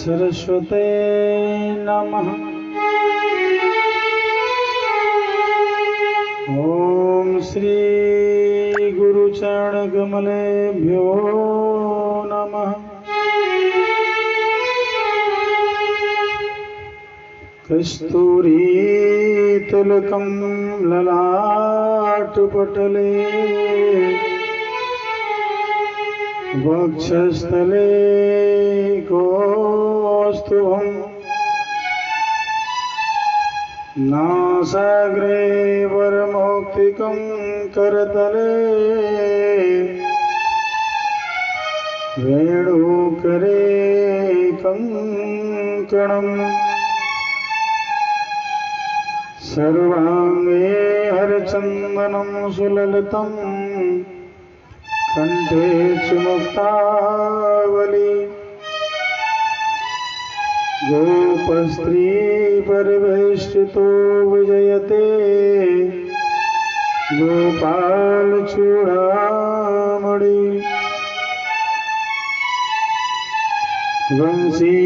सरस्वते नमः। ओम श्री गुरुचरण कमलेभ्यो नमः। कस्तूरी तिलकं ललाटपटले वक्षस्थले कौस्तुभं नासाग्रे वरमौक्तिकं करतले वेणुकरे कंकणम् सर्वांगे हरचंदनं सुललितं कंठे च मुक्तावली गोपस्त्री परिवेष्टितो विजयते गोपाल चूड़ामणि वंशी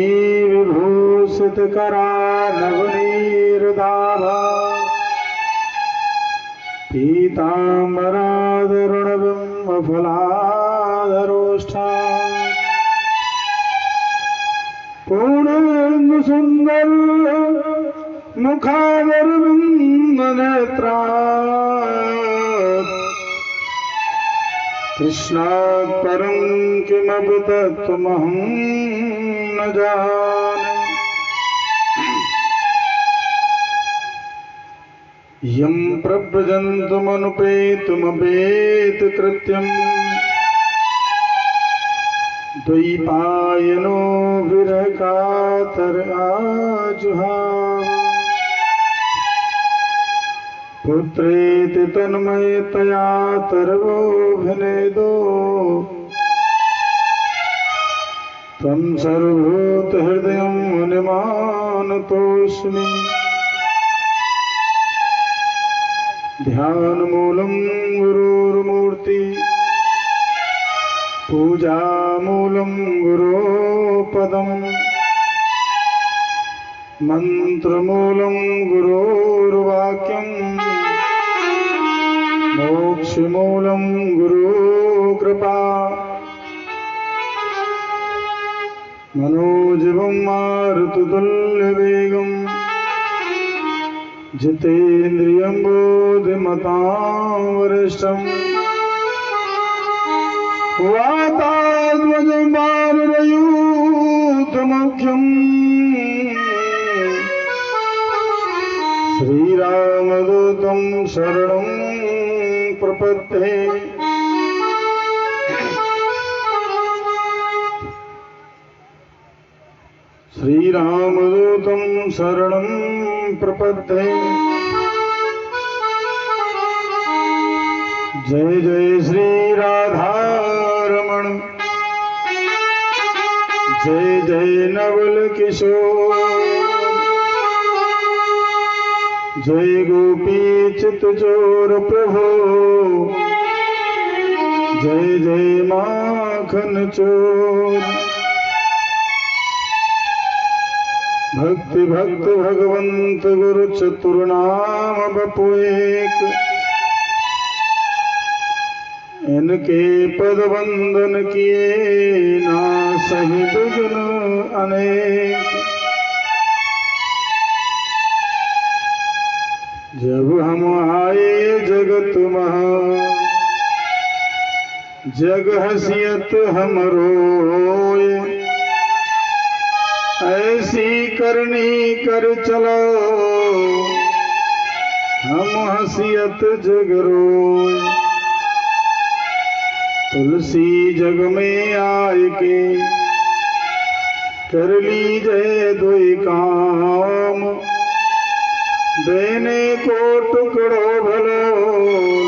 विभूषित करानवनीर्दाभा पीताम्बरादरुणबिम्बफलाधरोष्ठा पूर्णेन्दु सुंदर मुखादरविन्दनेत्रा कृष्णात् परं किमपि तत्त्वमहं न जाने। यं प्रव्रजन्तमनुपेतुमपेतकृत्यं द्वैपायनो विरहकातर आजुहाव पुत्रेति तन्मयतया तर्वोऽभिनेदो तं सर्वभूतहृदयं मुनिमानतोऽस्मि। ध्यानमूलं गुरुर्मूर्ति पूजामूलं गुरोपदं मंत्रमूलं गुरोर्वाक्यं मोक्षमूलं गुरुकृपा मनोजवं मारुततुल्यवेगं जितेन्द्रियं बुद्धिमतां वरिष्ठं वातात्मजं वानरयूथमुख्यम् श्रीरामदूतं शरणं प्रपद्ये। श्रीरामदूतं शरणं प्रपद्ये। जय जय श्री राधारमण जय जय नवल किशोर जय गोपी चितचोर प्रभो जय जय माखन चोर। भक्ति भक्त भगवंत गुरु चतुर्नाम बपु एक इनके पद वंदन किए ना सही दुगुन अनेक। जब हम आए जगत महा जग हसियत हम रोए, ऐसी करनी कर चलो हम हसियत जग रोए। तुलसी जग में आए के कर लीजिए दो काम, देने को टुकड़ो भलो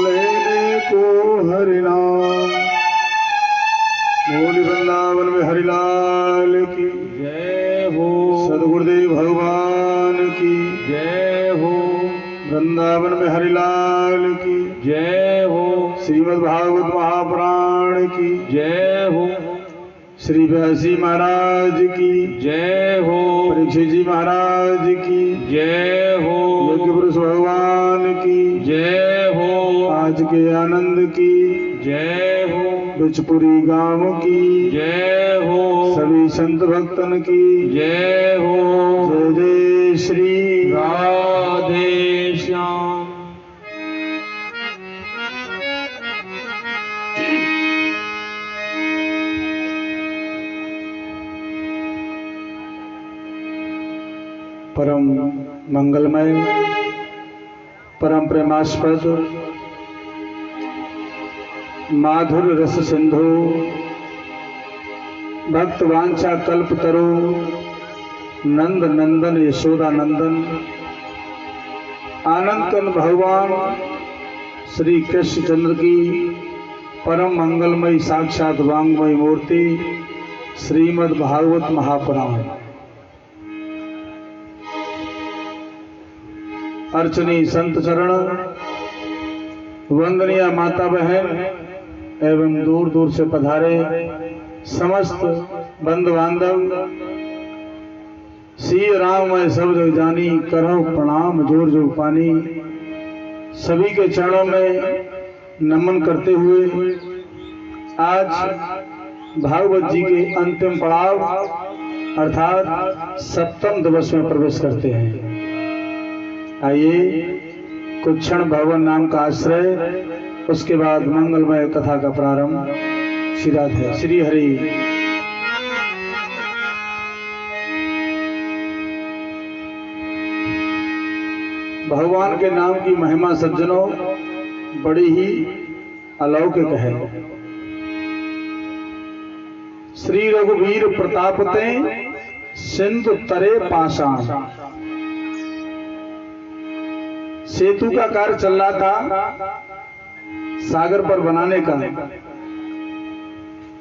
लेने को हरिनाम। बोल वृंदावन में हरिलाल की जय हो, सदगुरुदेव भगवान की जय हो, वृंदावन में हरिलाल की जय हो, श्रीमद् भागवत महापुराण की जय हो, श्री व्यासी महाराज की जय हो, परीक्षित जी महाराज की जय हो, यज्ञ पुरुष भगवान की जय हो, आज के आनंद की जय हो, बिचपुरी गांव की जय हो, सभी संत भक्तन की जय हो। जय जय श्री राधे श्याम। परम मंगलमय परम प्रेमास्पद माधुर रस सिंधु भक्त वांछा कल्प तरु नंद नंदन यशोदा नंदन आनंद कन भगवान श्री कृष्ण चंद्र की परम मंगलमयी साक्षात वांगमयी मूर्ति श्रीमद् भागवत महापुराण अर्चनी संत चरण वंदनीय माता बहन एवं दूर दूर से पधारे समस्त बंधु बांधव श्री राम मैं सब जग जानी करो प्रणाम जोर जोर पानी। सभी के चरणों में नमन करते हुए आज भागवत जी के अंतिम पड़ाव अर्थात सप्तम दिवस में प्रवेश करते हैं। आइए कुछ क्षण भगवान नाम का आश्रय, उसके बाद मंगलमय कथा का प्रारंभ। श्री राधे श्री हरि। भगवान के नाम की महिमा सज्जनों बड़ी ही अलौकिक है। श्री रघुवीर प्रतापते सिंधु तरे पाषाण। सेतु का कार्य चल रहा था सागर पर बनाने का,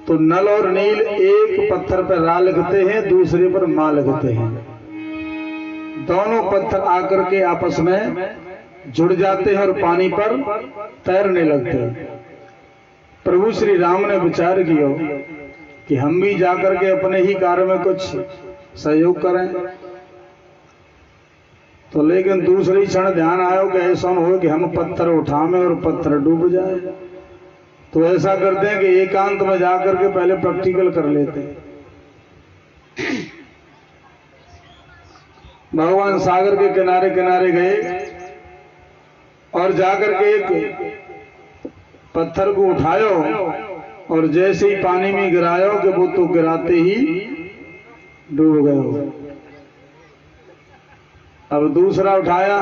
तो नल और नील एक पत्थर पर रा लगते हैं, दूसरे पर मां लगते हैं। दोनों पत्थर आकर के आपस में जुड़ जाते हैं और पानी पर तैरने लगते हैं। प्रभु श्री राम ने विचार किया कि हम भी जाकर के अपने ही कार्य में कुछ सहयोग करें, तो लेकिन दूसरे क्षण ध्यान आया कि ऐसा हो कि हम पत्थर उठावे और पत्थर डूब जाए। तो ऐसा करते हैं कि एकांत में जाकर के पहले प्रैक्टिकल कर लेते हैं। भगवान सागर के किनारे किनारे गए और जाकर के एक पत्थर को उठायो और जैसे ही पानी में गिरायो कि वो तो गिराते ही डूब गए। अब दूसरा उठाया,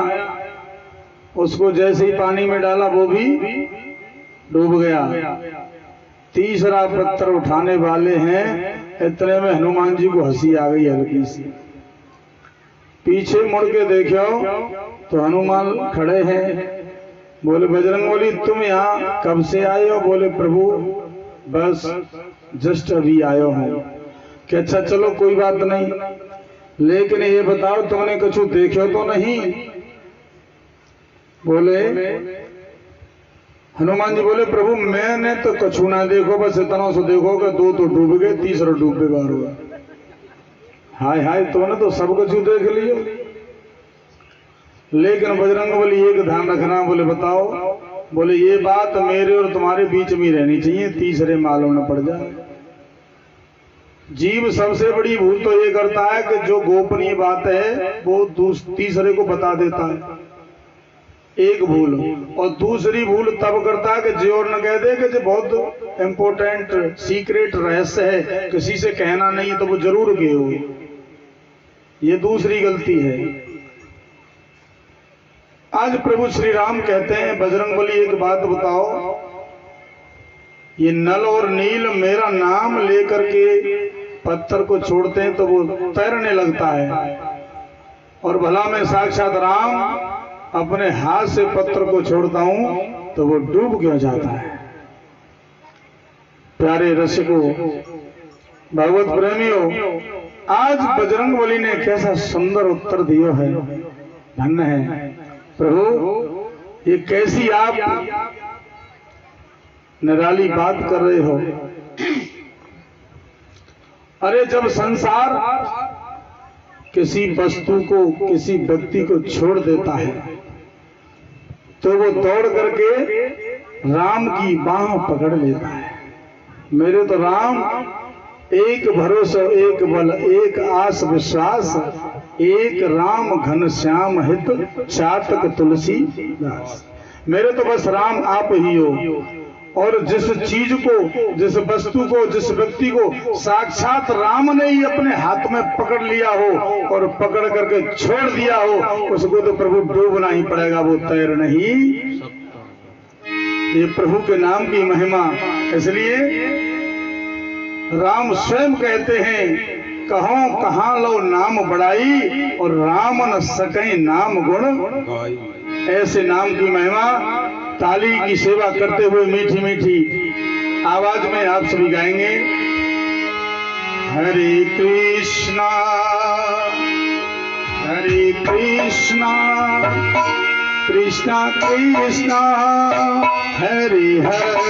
उसको जैसे ही पानी में डाला वो भी डूब गया। तीसरा पत्थर उठाने वाले हैं, इतने में हनुमान जी को हंसी आ गई हल्की सी। पीछे मुड़ के देखो तो हनुमान खड़े हैं। बोले बजरंगबली तुम यहाँ कब से आए हो? बोले प्रभु बस जस्ट अभी आयो हूँ। कि अच्छा चलो कोई बात नहीं, लेकिन ये बताओ तुमने कुछ देखो तो नहीं? बोले हनुमान जी बोले प्रभु मैंने तो कछु ना देखो, बस इतना सो देखो कि दो तो डूब गए, तीसरा डूबे बार हुआ। हाय हाय तुमने तो सब कुछ देख लियो। लेकिन बजरंगबली एक ध्यान रखना। बोले बताओ? बोले ये बात मेरे और तुम्हारे बीच में रहनी चाहिए, तीसरे मालूम न पड़ जाए। जीव सबसे बड़ी भूल तो ये करता है कि जो गोपनीय बात है वो तीसरे को बता देता है। एक भूल, और दूसरी भूल तब करता है कि जो और न कह दे कि जो बहुत इम्पोर्टेंट सीक्रेट रहस्य है, किसी से कहना नहीं है, तो वो जरूर गए हो। ये दूसरी गलती है। आज प्रभु श्री राम कहते हैं, बजरंगबली एक बात बताओ, ये नल और नील मेरा नाम लेकर के पत्थर को छोड़ते हैं तो वो तैरने लगता है, और भला मैं साक्षात राम अपने हाथ से पत्थर को छोड़ता हूं तो वो डूब क्यों जाता है। प्यारे रसिकों, भगवत प्रेमियों, आज बजरंगबली ने कैसा सुंदर उत्तर दिया है। धन्य है प्रभु, ये कैसी आप निराली बात कर रहे हो। अरे जब संसार किसी वस्तु को, किसी व्यक्ति को छोड़ देता है तो वो दौड़ करके राम की बाह पकड़ लेता है। मेरे तो राम एक भरोसा, एक बल, एक आस विश्वास, एक राम घन श्याम हित चातक तुलसी दास। मेरे तो बस राम आप ही हो। और जिस चीज को, जिस वस्तु को, जिस व्यक्ति को साक्षात राम ने ही अपने हाथ में पकड़ लिया हो और पकड़ करके छोड़ दिया हो, उसको तो प्रभु डूबना ही पड़ेगा, वो तैर नहीं। ये प्रभु के नाम की महिमा। इसलिए राम स्वयं कहते हैं, कहो कहाँ लो नाम बढ़ाई और राम न सके नाम गुण। ऐसे नाम की महिमा ताली की सेवा करते हुए मीठी मीठी आवाज में आप सभी गाएंगे। हरे कृष्णा कृष्णा कृष्णा हरे हरे,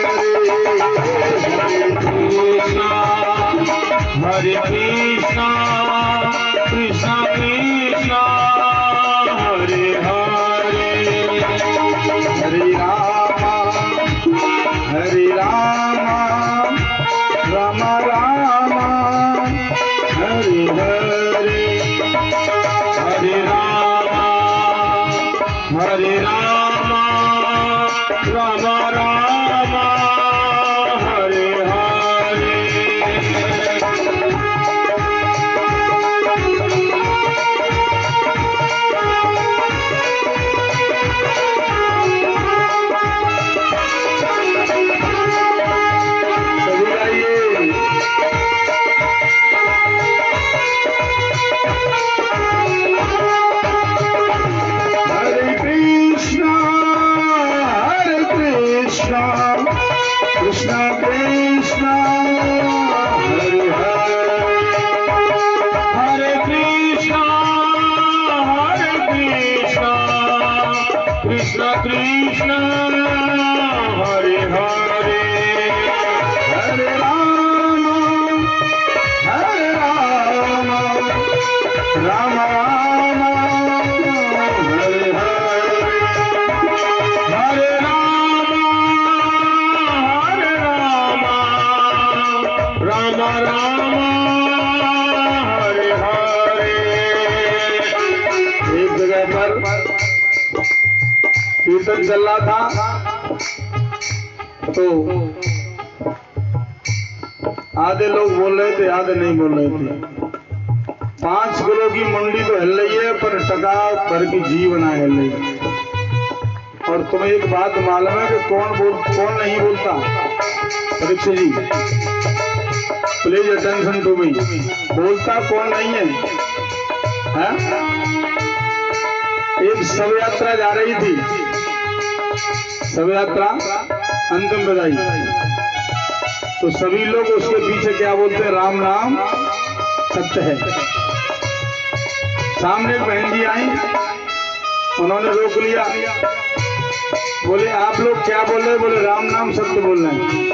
हरे कृष्णा कृष्णा कृष्णा हरे हरे, हरे रामा राम राम हरे हरे, हरे रामा राम राम हरे हरे। कृष्णा कृष्णा हरे हरे, हरे कृष्णा कृष्णा कृष्णा हरे हरे, हरे राम राम राम हरे हरे, हरे राम राम हरे हरे। एक जगह पर कीर्तन चल रहा था तो आधे लोग बोल रहे थे, आधे नहीं बोल रहे थे। 5 किलो की मुंडी तो हिल रही है पर टका भर की जीवन हिल रही है। और तुम्हें एक बात मालूम है कि कौन नहीं बोलता? परीक्षित जी, प्लीज अटेंशन टू मी। बोलता कौन नहीं है? एक शव यात्रा जा रही थी, शव यात्रा अंतिम विदाई, तो सभी लोग उसके पीछे क्या बोलते हैं? राम नाम सत्य है। सामने एक बहन जी आई, उन्होंने रोक लिया, बोले आप लोग क्या बोल रहे? बोले राम नाम सत्य बोल रहे हैं।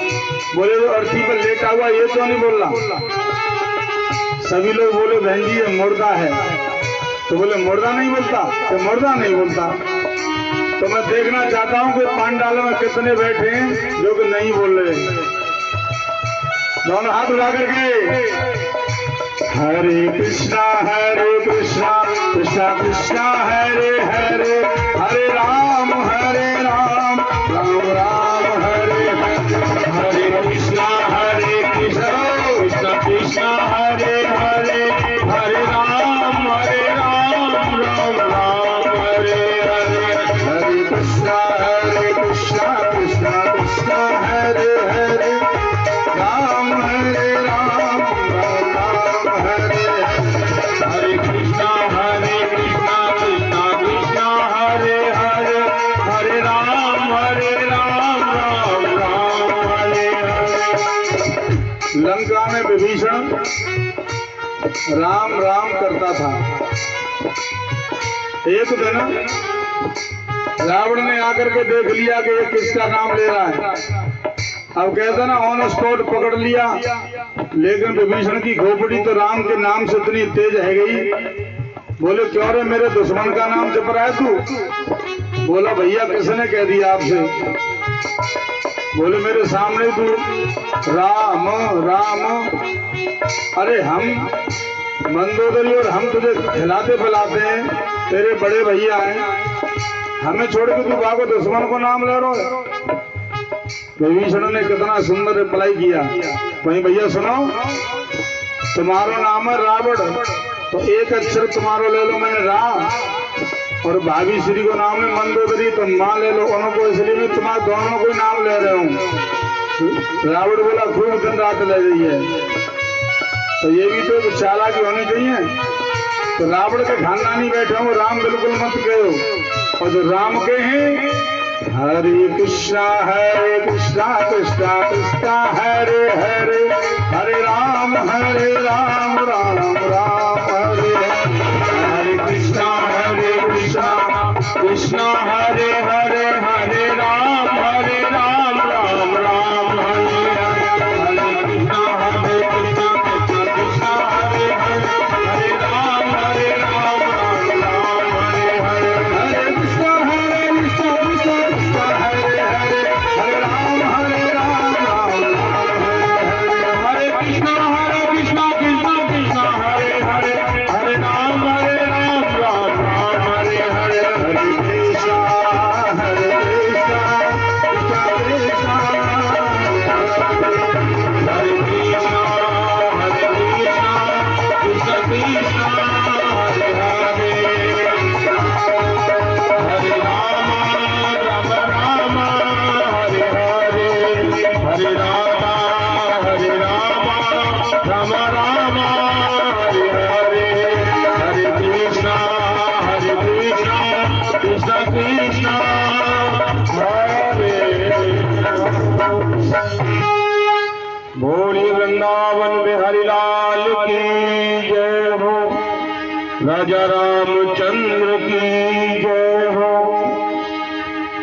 बोले वो अर्थी पर लेटा हुआ ये तो नहीं बोल रहा। सभी लोग बोले बहन जी ये मुर्दा है। तो बोले मुर्दा नहीं बोलता? तो मुर्दा नहीं बोलता। तो मैं देखना चाहता हूं कि पांडाल में कितने बैठे हैं जो कि नहीं बोल रहे। दोनों हाथ उठा करके हरे कृष्णा कृष्णा कृष्णा हरे हरे, हरे राम राम राम करता था। एक दिन रावण ने आकर के देख लिया कि ये किसका नाम ले रहा है। अब कहते ना ऑन स्पॉट पकड़ लिया, लेकिन विभीषण की खोपड़ी तो राम के नाम से इतनी तेज है गई। बोले क्यों रे मेरे दुश्मन का नाम जप रहा है तू? बोला भैया किसने कह दिया आपसे? बोले मेरे सामने तू राम राम। अरे हम मंदोदरी और हम तुझे खिलाते पिलाते हैं, तेरे बड़े भैया हैं, हमें छोड़ के तू बाबा दुश्मन को नाम ले रहा है। विभीषण ने कितना सुंदर रिप्लाई किया। वहीं भैया सुनो, तुम्हारा नाम है रावण, तो एक अक्षर तुम्हारा ले लो मैंने रा, और भाभी श्री को नाम है मंदोदरी, तो माँ ले लो उनको, इसलिए मैं तुम्हारे दोनों को नाम ले रहा हूँ। रावण बोला खूब दिन रात ले रही है, तो ये भी तो चालाकी होनी चाहिए। तो रावण के खानदानी बैठे हो, राम बिल्कुल मत कहो, और जो राम के हैं हरे कृष्णा कृष्णा कृष्णा हरे हरे, हरे राम राम राम हरे हरे कृष्णा कृष्णा हरे हरे, हरे राम राम राम हरे हरे कृष्णा कृष्णा कृष्णा हरे हरे, हरे राम राम राम हरे हरे, हरे कृष्णा कृष्णा हरे हरे, हरे राम राम राम हरे कृष्णा कृष्णा कृष्णा हरे हरे, हरे राम राम हरे हरे, हरे कृष्णा कृष्णा कृष्णा हरे कृष्णा कृष्णा कृष्णा हरे हरे, हरे राम राम हरे हरे, हरे राम राम हरे हरे, हरे कृष्णा कृष्णा कृष्णा हरे बोली वृंदावन बिहारी लाल की जय हो, राजा रामचंद्र की जय हो,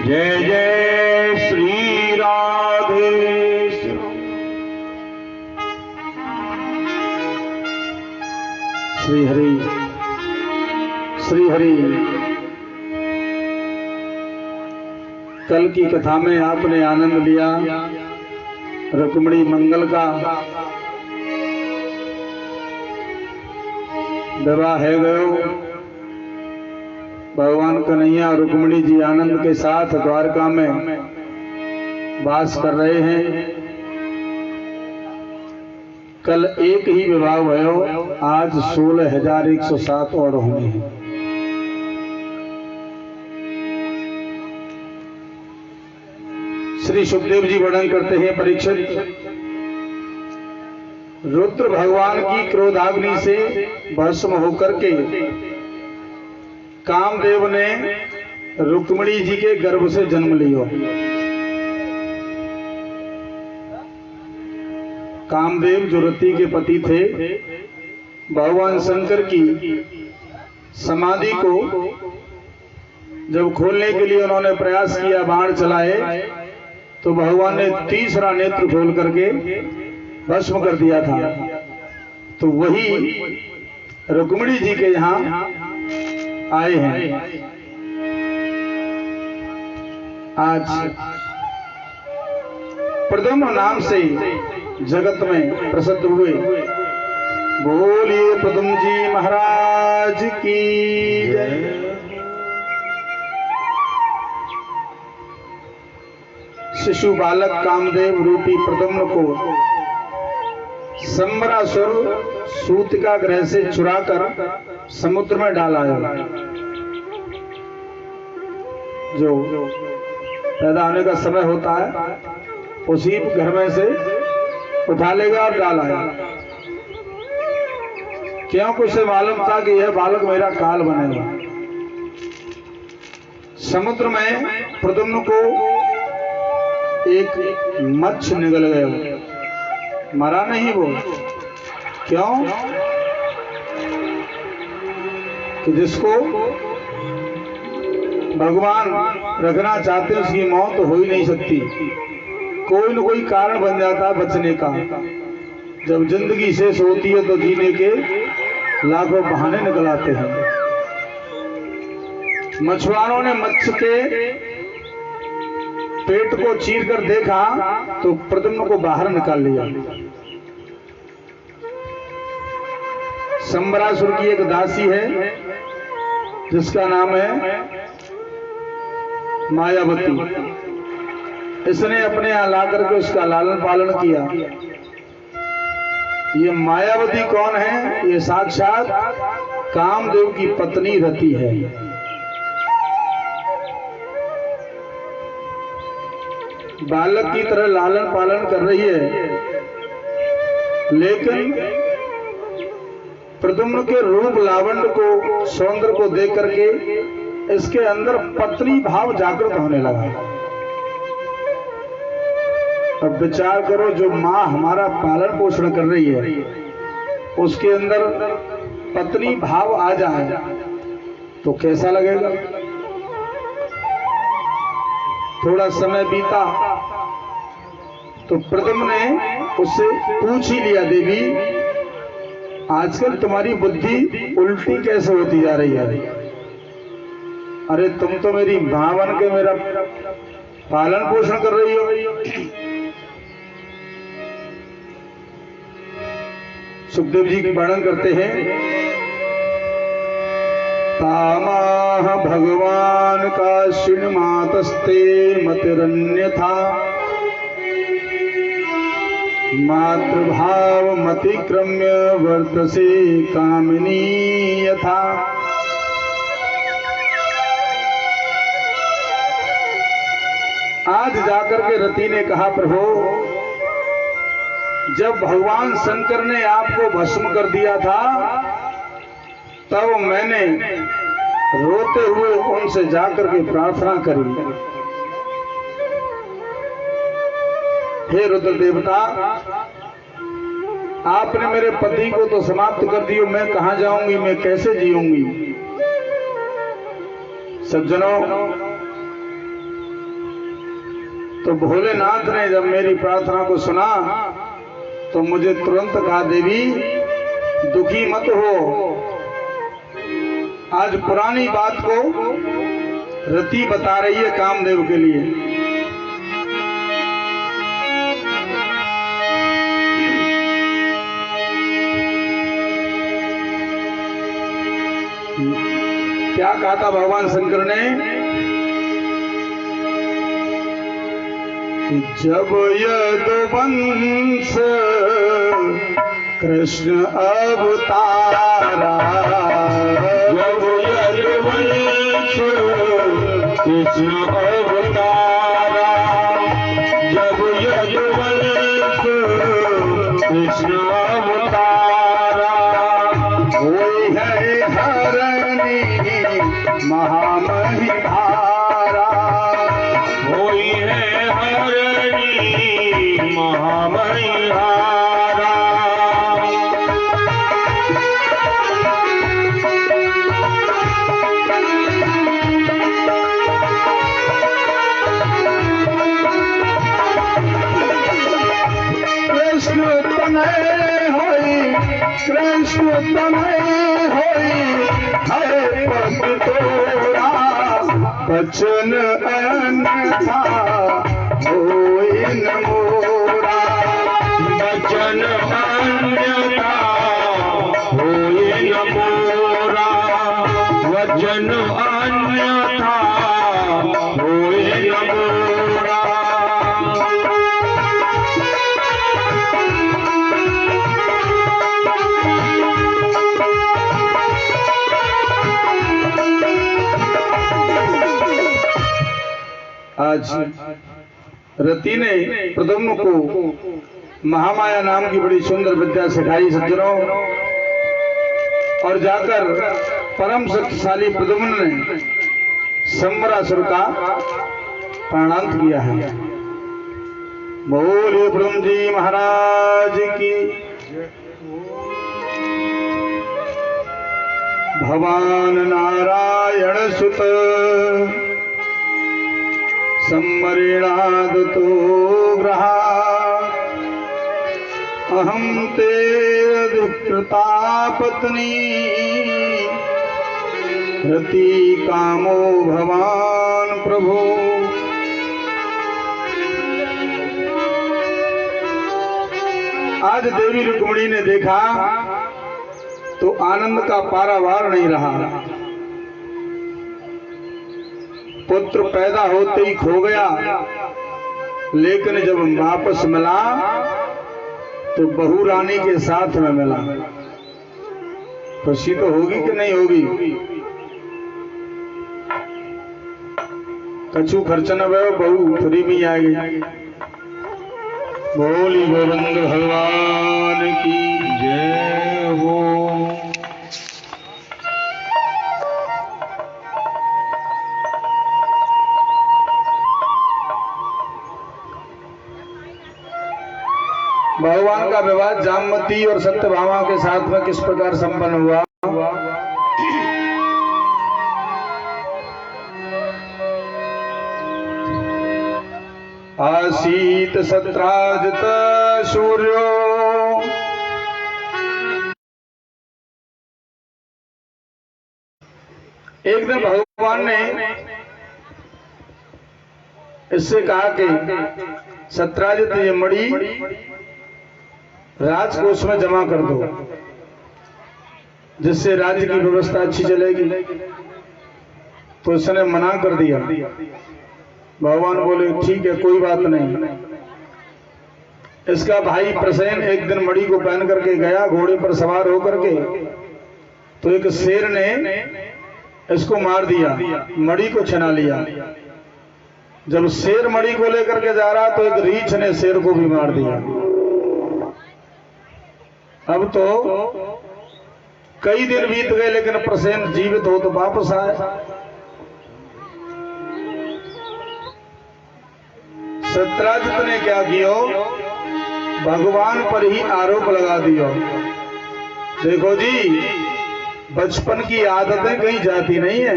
जय जय श्री राधे। श्री हरि श्री हरि। कल की कथा में आपने आनंद लिया रुक्मिणी मंगल का। विवाह है गयो, भगवान कन्हैया रुक्मिणी जी आनंद के साथ द्वारका में वास कर रहे हैं। कल एक ही विवाह भयो, आज 16,107 और होंगे हैं। श्री सुखदेव जी वर्णन करते हैं, परीक्षित रुद्र भगवान की क्रोधाग्नि से भस्म होकर के कामदेव ने रुक्मिणी जी के गर्भ से जन्म लिया। कामदेव जो रति के पति थे, भगवान शंकर की समाधि को जब खोलने के लिए उन्होंने प्रयास किया, बाण चलाए, तो भगवान ने तीसरा नेत्र खोल करके भस्म कर दिया था। तो वही रुक्मिणी जी के यहाँ आए हैं। आज प्रद्युम्न नाम से जगत में प्रसिद्ध हुए। बोलिए प्रद्युम्न जी महाराज की जय। शिशु बालक कामदेव रूपी प्रद्युम्न को संबरासुर सूतिका ग्रह से चुराकर समुद्र में डाला है। जो पैदा होने का समय होता है, उसी घर में से उठा लेगा और डाला है। क्योंकि उसे मालूम था कि यह बालक मेरा काल बनेगा। समुद्र में प्रद्युम्न को एक मच्छ निगल गया, मरा नहीं वो। क्यों? कि जिसको भगवान रखना चाहते हैं उसकी मौत तो हो ही नहीं सकती, कोई न कोई कारण बन जाता है बचने का। जब जिंदगी शेष होती है तो जीने के लाखों बहाने निकल आते हैं। मछुआरों ने मत्स्य के पेट को चीर कर देखा तो प्रद्युम्न को बाहर निकाल लिया। संबरासुर की एक दासी है जिसका नाम है मायावती। इसने अपने यहां लाकर के उसका लालन पालन किया। ये मायावती कौन है? ये साक्षात कामदेव की पत्नी रति है। बालक की तरह लालन पालन कर रही है, लेकिन प्रद्युम्न के रूप लावण्य को, सौंदर्य को देख करके इसके अंदर पत्नी भाव जागृत होने लगा। अब विचार करो, जो माँ हमारा पालन पोषण कर रही है उसके अंदर पत्नी भाव आ जाए तो कैसा लगेगा। थोड़ा समय बीता तो प्रद्युम्न ने उससे पूछ ही लिया, देवी आजकल तुम्हारी बुद्धि उल्टी कैसे होती जा रही है? अरे तुम तो मेरी मां बन के मेरा पालन पोषण कर रही हो। सुखदेव जी की वर्णन करते हैं, तामाह भगवान का श्रीमातस्ते मतिरन्यथा, मातृभाव मतिक्रम्य वर्तसे कामिनी यथा। आज जाकर के रति ने कहा, प्रभु जब भगवान शंकर ने आपको भस्म कर दिया था तब मैंने रोते हुए उनसे जाकर के प्रार्थना करी, हे रुद्र देवता आपने मेरे पति को तो समाप्त कर दिया, मैं कहां जाऊंगी, मैं कैसे जीऊंगी। सज्जनों, तो भोलेनाथ ने जब मेरी प्रार्थना को सुना तो मुझे तुरंत कहा, देवी दुखी मत हो। आज पुरानी बात को रति बता रही है कामदेव के लिए। क्या कहा था भगवान शंकर ने? जब यदुवंश कृष्ण अवतारा, जब यदुवंश कृष्ण अवतारा, जब यदुवंश कृष्ण अवतारा, वही है हरणी महामही धारा, होई है हरणी महामही धारा। कृष्ण तनय होई, कृष्ण तनय होई, है पद तोरा बचन अन्यथा होई न मोरा। बचन अन्यथा होई न मोरा, वचन अन्यथा होई न मोरा। आज रति ने प्रद्युम्न को महामाया नाम की बड़ी सुंदर विद्या सिखाई सज्जनों, और जाकर परम शक्तिशाली प्रद्युम्न ने संबरासुर का प्राणांत किया है। बोलिए प्रद्युम्न जी महाराज की। भवान नारायण सुत सम्मरेणादतो ग्रहा अहम तेरधिकृता पत्नी रति कामो भवान प्रभु। आज देवी रुक्मिणी ने देखा तो आनंद का पारावार नहीं रहा। पुत्र पैदा होते ही खो गया, लेकिन जब वापस मिला तो बहू रानी के साथ में मिला। खुशी तो होगी कि नहीं होगी? कछु खर्च न भयो, बहू फ्री भी आएगी। बोली गोविंद भगवान की जय हो। भगवान का विवाह जामवती और सत्यभामा के साथ में किस प्रकार संपन्न हुआ? आसीत सत्राजित सूर्यो एक दिन भगवान ने इससे कहा कि सत्राजित ये मणि राजकोष में जमा कर दो, जिससे राज्य की व्यवस्था अच्छी चलेगी। तो उसने मना कर दिया। भगवान बोले ठीक है, कोई बात नहीं। इसका भाई प्रसेन एक दिन मणि को पहन करके गया घोड़े पर सवार होकर के, तो एक शेर ने इसको मार दिया, मणि को छिना लिया। जब शेर मणि को लेकर के जा रहा तो एक रीछ ने शेर को भी मार दिया। अब तो कई दिन बीत गए, लेकिन प्रसेन जीवित हो तो वापस आए। सत्राजित ने क्या किया? भगवान पर ही आरोप लगा दिया। देखो जी, बचपन की आदतें कहीं जाती नहीं है।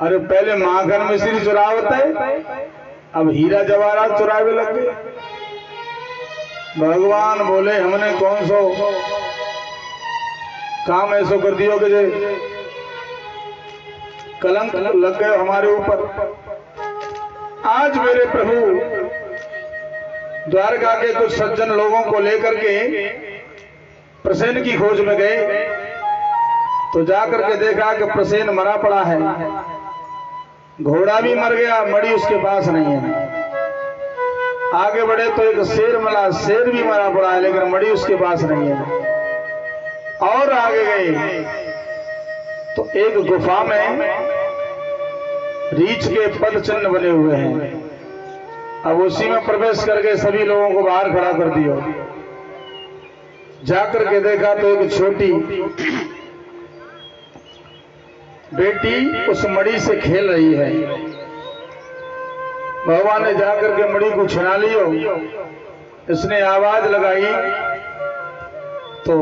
अरे पहले माखन मिश्री चुरावते, अब हीरा जवाहरात चुरावे लग गए। भगवान बोले हमने कौन सो काम ऐसो कर दियो कि कलंक लग गए हमारे ऊपर। आज मेरे प्रभु द्वारका के कुछ सज्जन लोगों को लेकर के प्रसेन की खोज में गए, तो जाकर के देखा कि प्रसेन मरा पड़ा है। घोड़ा भी मर गया, मणि उसके पास नहीं है। आगे बढ़े तो एक शेर मिला, शेर भी मरा पड़ा है, लेकिन मणि उसके पास नहीं है। और आगे गए तो एक गुफा में रीछ के पद चिन्ह बने हुए हैं। अब उसी में प्रवेश करके सभी लोगों को बाहर खड़ा कर दिया। जाकर के देखा तो एक छोटी बेटी उस मणि से खेल रही है। भगवान ने जाकर के मणि को छिना लियो। इसने आवाज लगाई तो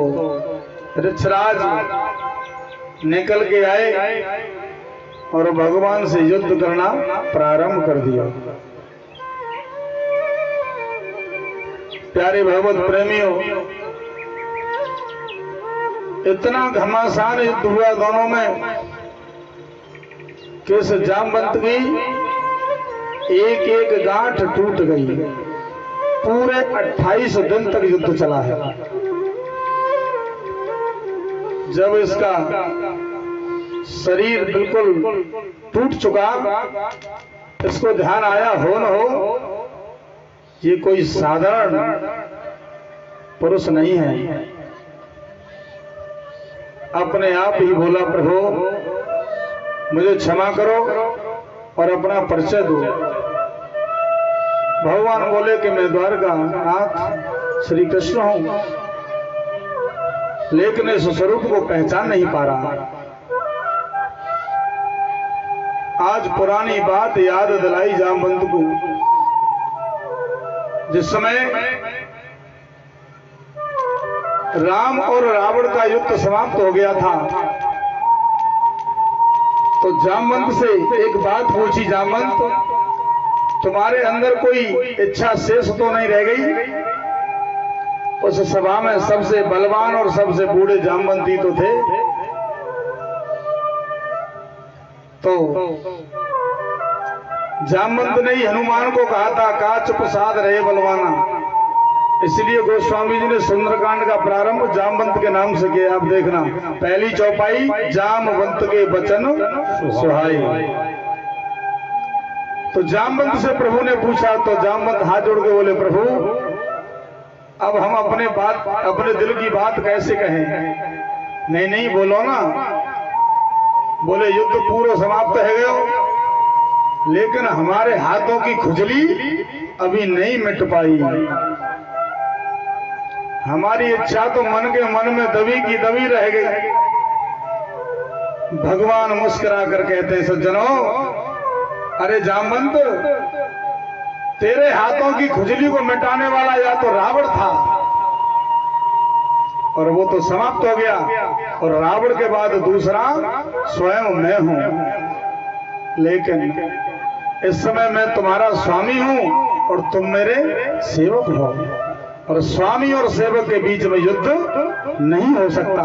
ऋक्षराज निकल के आए और भगवान से युद्ध करना प्रारंभ कर दिया। प्यारे भगवत प्रेमियों, इतना घमासान युद्ध हुआ दोनों में कि इस जामवंत की एक एक गांठ टूट गई। पूरे 28 दिन तक युद्ध चला है। जब इसका शरीर बिल्कुल टूट चुका, इसको ध्यान आया हो न हो ये कोई साधारण पुरुष नहीं है। अपने आप ही बोला प्रभु मुझे क्षमा करो और अपना परिचय दो। भगवान बोले कि मैं द्वारका नाथ श्री कृष्ण हूं, लेकिन इस स्वरूप को पहचान नहीं पा रहा। आज पुरानी बात याद दिलाई जामवंत को। जिस समय राम और रावण का युद्ध समाप्त हो गया था, तो जामवंत से एक बात पूछी, जामवंत तुम्हारे अंदर कोई इच्छा शेष तो नहीं रह गई? उस सभा में सबसे बलवान और सबसे बूढ़े जामवंती तो थे। तो जामवंत ने ही हनुमान को कहा था, का चुप साध रहे बलवाना। इसलिए गोस्वामी जी ने सुंदरकांड का प्रारंभ जामवंत के नाम से किया। आप देखना, पहली चौपाई जामवंत के वचन सुहाई। तो जामवंत से प्रभु ने पूछा, तो जामवंत हाथ जोड़ के बोले, प्रभु अब हम अपने दिल की बात कैसे कहें? नहीं नहीं बोलो ना। बोले युद्ध पूर्व समाप्त है गयो, लेकिन हमारे हाथों की खुजली अभी नहीं मिट पाई। हमारी इच्छा तो मन के मन में दबी की दबी रह गई। भगवान मुस्कुरा कर कहते हैं, सज्जनों, अरे जामवंत, तेरे हाथों की खुजली को मिटाने वाला या तो रावण था, और वो तो समाप्त हो गया, और रावण के बाद दूसरा स्वयं मैं हूं। लेकिन इस समय मैं तुम्हारा स्वामी हूं और तुम मेरे सेवक हो, और स्वामी और सेवक के बीच में युद्ध नहीं हो सकता।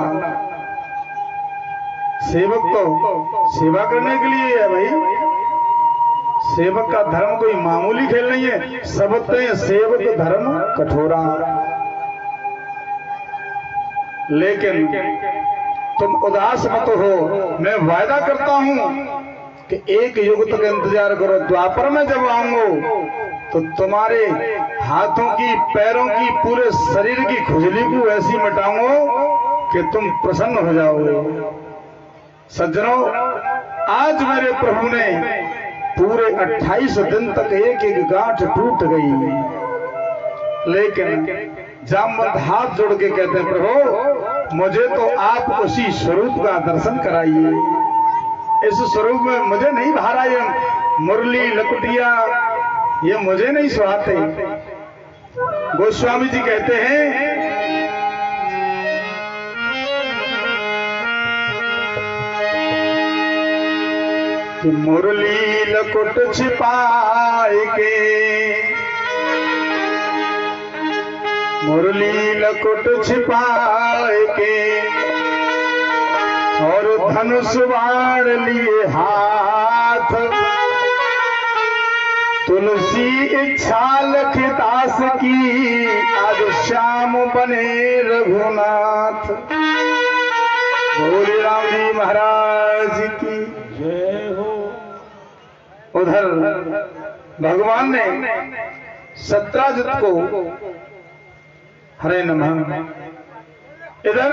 सेवक तो सेवा करने के लिए है भाई। सेवक का धर्म कोई मामूली खेल नहीं है। सबते सेवक धर्म कठोरा। लेकिन तुम उदास मत हो। मैं वायदा करता हूं कि एक युग तक इंतजार करो। द्वापर में जब आऊंगा तो तुम्हारे हाथों की, पैरों की, पूरे शरीर की खुजली को ऐसी मिटाऊंगा कि तुम प्रसन्न हो जाओगे। सज्जनों, आज मेरे प्रभु ने पूरे 28 दिन तक एक एक गांठ टूट गई। लेकिन जामवंत हाथ जोड़ के कहते हैं, प्रभु मुझे तो आप उसी स्वरूप का दर्शन कराइए। इस स्वरूप में मुझे नहीं भारा ये मुरली लकुटिया, ये मुझे नहीं सुहाते। गोस्वामी जी कहते हैं, कि मुरली लकुट छिपाए के, मुरली लकुट छिपाए के, और धनुष बाण लिए हाथ, तुलसी इच्छा लखदास की, आज श्याम बने रघुनाथ। बोले राम जी महाराज की जय हो। उधर भगवान ने सत्राजित को हरे नमः, इधर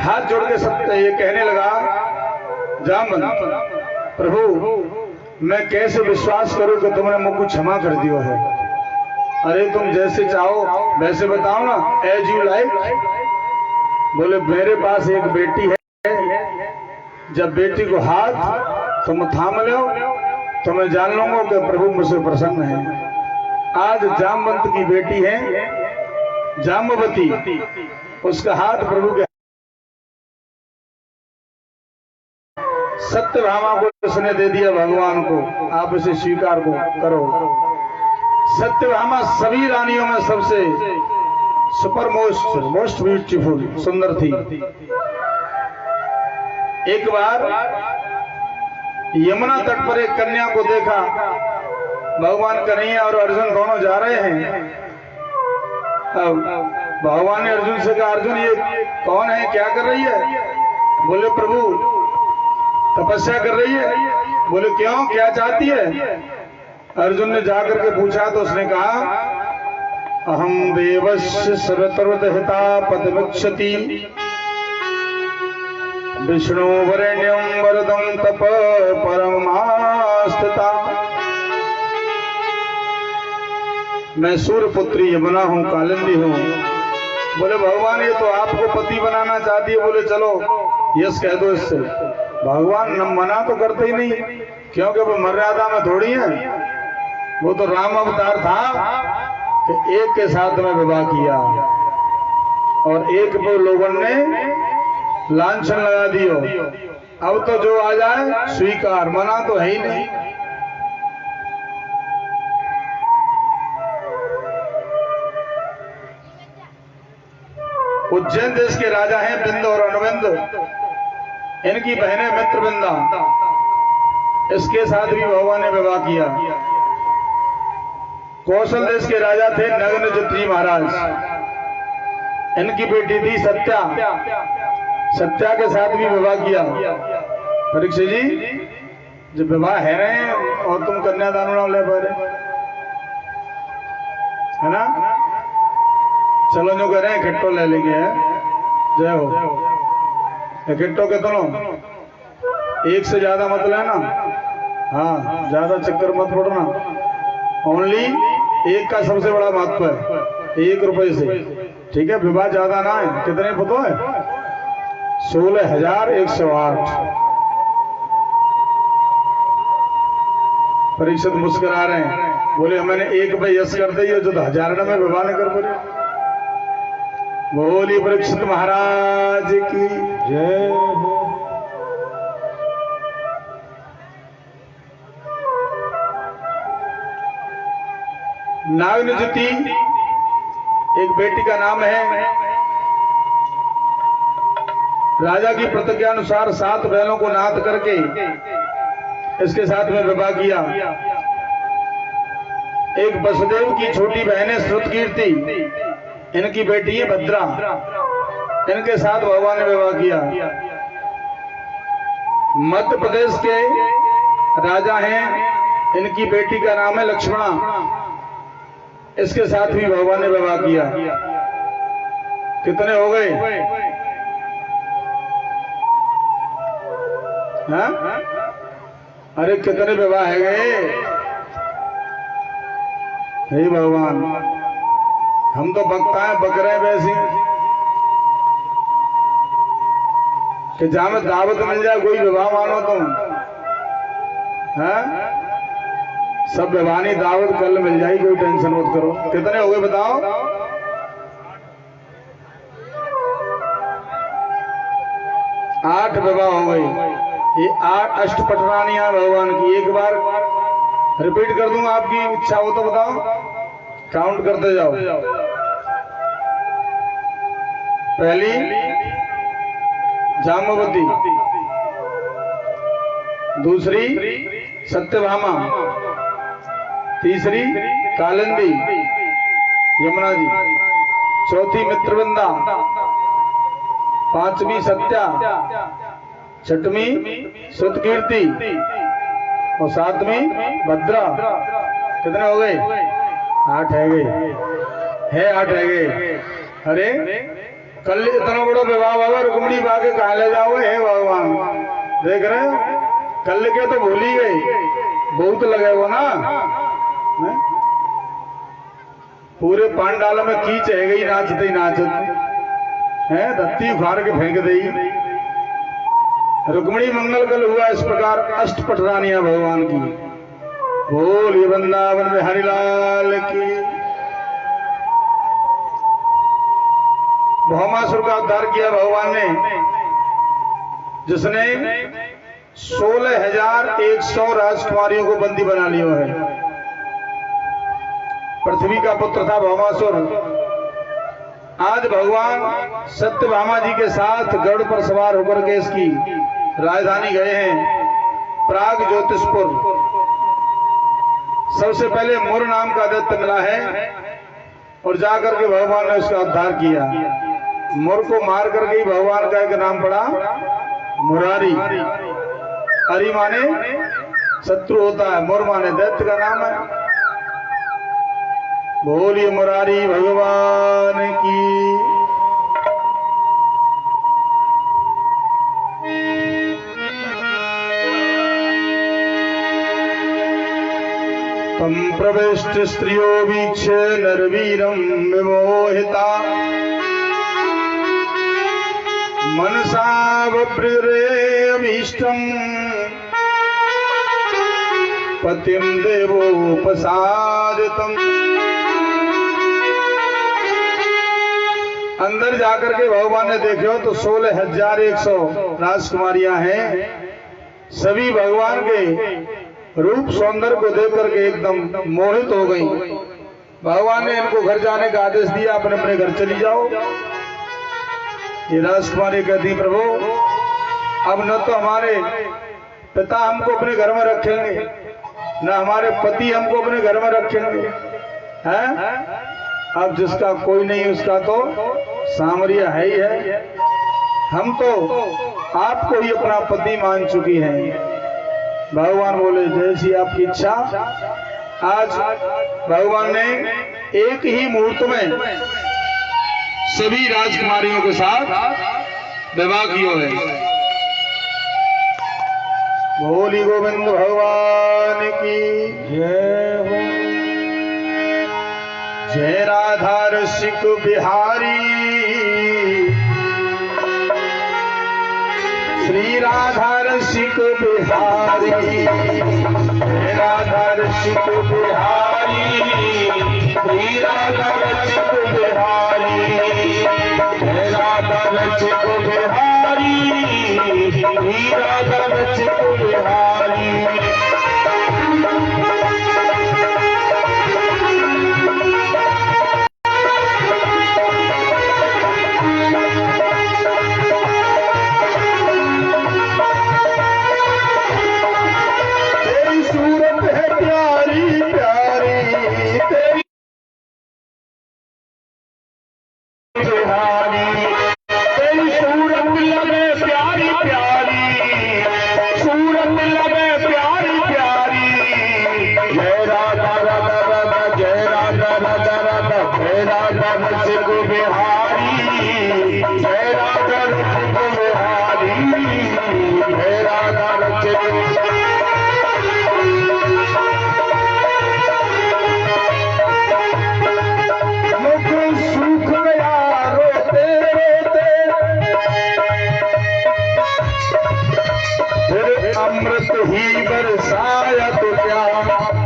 हाथ जोड़ के सत्य ये कहने लगा, जामवंत प्रभु मैं कैसे विश्वास करूं कि तुमने मुझको क्षमा कर दिया है? अरे तुम जैसे चाहो वैसे बताओ ना, एज यू लाइक। बोले मेरे पास एक बेटी है, जब बेटी को हाथ तुम थाम लो तो मैं जान लूंगा कि प्रभु मुझसे प्रसन्न है। आज जामवंत की बेटी है जाम्बवती, उसका हाथ प्रभु के सत्यभामा को उसने दे दिया भगवान को। आप इसे स्वीकार को करो। सत्यभामा सभी रानियों में सबसे सुपर मोस्ट ब्यूटीफुल सुंदर थी। एक बार यमुना तट पर एक कन्या को देखा, भगवान कन्हैया और अर्जुन दोनों जा रहे हैं। अब भगवान ने अर्जुन से कहा, अर्जुन ये कौन है, क्या कर रही है? बोले प्रभु तपस्या कर रही है। बोले क्यों, क्या चाहती है? अर्जुन ने जाकर के पूछा तो उसने कहा, अहम देवस्य सर्वतर्वतहिता पदमुच्यति, विष्णु वरेण्यम वरदम तप परमास्थिता। मैं सूर्यपुत्री यमुना हूँ, कालिंदी हूँ। बोले भगवान ये तो आपको पति बनाना चाहती है। बोले चलो यस कह दो इससे। भगवान न मना तो करते ही नहीं, क्योंकि वो मर्यादा में थोड़ी है। वो तो राम अवतार था कि एक के साथ में विवाह किया और एक पे लोगों ने लांछन लगा दियो। अब तो जो आ जाए स्वीकार, मना तो है ही नहीं। उज्जैन देश के राजा हैं बिंद और अनुबिंद, इनकी बहनें मित्रबिंदा, इसके साथ भी भगवान ने विवाह किया। कौशल देश के राजा थे नग्नजित्री महाराज, इनकी बेटी थी सत्या, सत्या के साथ भी विवाह किया। परीक्षित जी जब विवाह है रहे हैं और तुम कन्यादान नाम ले पा रहे है ना, चलो जो कह रहे हैं खिट्टो ले लेंगे। जय हो। खिट्टो के दोनों एक से ज्यादा मत लेना, हाँ ज्यादा चक्कर मत पड़ना। ओनली एक का सबसे बड़ा महत्व है, 1 रुपए से, ठीक है। विवाह ज्यादा ना है। कितने पता है? 16,108। परीक्षित मुस्कुरा रहे हैं, बोले मैंने 1 पे यस कर दी जो 1000 में विवाह न कर बोले। बोली परीक्षित महाराज की जय हो। नागनजिती एक बेटी का नाम है। राजा की प्रतिज्ञा अनुसार 7 बैलों को नाद करके इसके साथ में विवाह किया। एक वसुदेव की छोटी बहन है श्रुतकीर्ति, इनकी बेटी है भद्रा, इनके साथ भगवान ने विवाह किया। मध्य प्रदेश के राजा हैं, इनकी बेटी का नाम है लक्ष्मणा, इसके साथ भी भगवान ने विवाह किया। कितने हो गए? हाँ? अरे कितने विवाह है गए? हे भगवान, हम तो बकता है बक रहे वैसे कि जहां में दावत मिल जाए कोई विवाह मानो तुम, है? सब विवानी दावत कल मिल जाएगी, कोई टेंशन मत करो। कितने हो गए बताओ? 8 विवाह हो गई। ये 8 अष्टपटरानियां भगवान की। एक बार रिपीट कर दूंगा, आपकी इच्छा हो तो बताओ, काउंट करते जाओ। पहली जाम्बवती, दूसरी सत्यभामा, तीसरी कालिंदी यमुना जी, चौथी मित्रवृंदा, 5वीं सत्या, 6वीं श्रुतकीर्ति और 7वीं भद्रा। कितने हो गए? 8 है गए, है 8 है गए। अरे कल इतना बड़ा विवाह बाबा रुक्मिणी बा के कहा ले जाओगे? हे भगवान, देख रहे हो, कल के तो भूल ही गए, बहुत लगे वो ना। पूरे पांडाल में कीच है गई, नाचते ही नाचत है, धत्ती उखाड़ के फेंक दी। रुक्मिणी मंगल कल हुआ इस प्रकार अष्टपटरानियां भगवान की। बोलिए वृंदावन में हरिलाल की। भौमासुर का उद्धार किया भगवान ने, जिसने 16,100 राजकुमारियों को बंदी बना लिया है। पृथ्वी का पुत्र था भौमासुर। आज भगवान सत्यभामा जी के साथ गरुड़ पर सवार होकर के इसकी राजधानी गए हैं, प्राग ज्योतिषपुर। सबसे पहले मुर नाम का दैत्य मिला है और जाकर के भगवान ने उसका उद्धार किया। मुर को मार करके ही भगवान का एक नाम पड़ा मुरारी। हरि माने शत्रु होता है, मुर माने दैत्य का नाम है। बोलिए मुरारी भगवान की। तम प्रविष्ट स्त्रियो वीक्ष्य नरवीरम विमोहिता मनसा वप्रेऽभीष्टम् पतिं देवोपसादितम् अंदर जाकर के भगवान ने देखो तो 16,100 राजकुमारियां हैं। सभी भगवान के रूप सौंदर्य को देख करके एकदम मोहित हो गई। भगवान ने इनको घर जाने का आदेश दिया, अपने अपने घर चली जाओ। ये राजकुमारी कहती प्रभु अब न तो हमारे पिता हमको अपने घर में रखेंगे, न हमारे पति हमको अपने घर में रखेंगे हैं। अब जिसका कोई नहीं उसका तो सामरिया है ही है। हम तो आपको ही अपना पति मान चुकी हैं। भगवान बोले जैसी आपकी इच्छा। आज भगवान ने एक ही मुहूर्त में सभी राजकुमारियों के साथ विवाह किया है। बोली गोविंद भगवान की जय हो। जय राधा रसिक बिहारी, श्री राधा रसिक बिहारी, जय राधा रसिक बिहारी, श्री राधा रसिक बिहारी, जय राधा रसिक बिहारी, श्री राधा रसिक बिहारी। अमृत ही बरसाया तो क्या,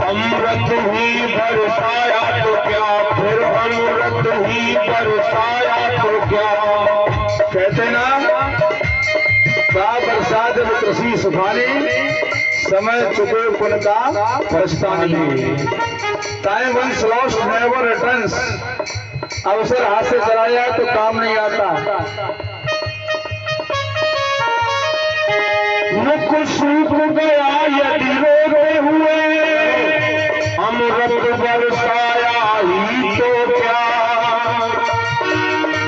अमृत ही बरसाया तो क्या, फिर अमृत ही बरसाया तो क्या। कहते ना बरसात जब कृषि सुखानी, समय चुके पुन का बरसता नहीं। Time once lost never returns. अवसर हाथ से चला जाए तो काम नहीं आता। मुख सूख गया यदि रोते हुए, अमृत बरसाया ही तो क्या।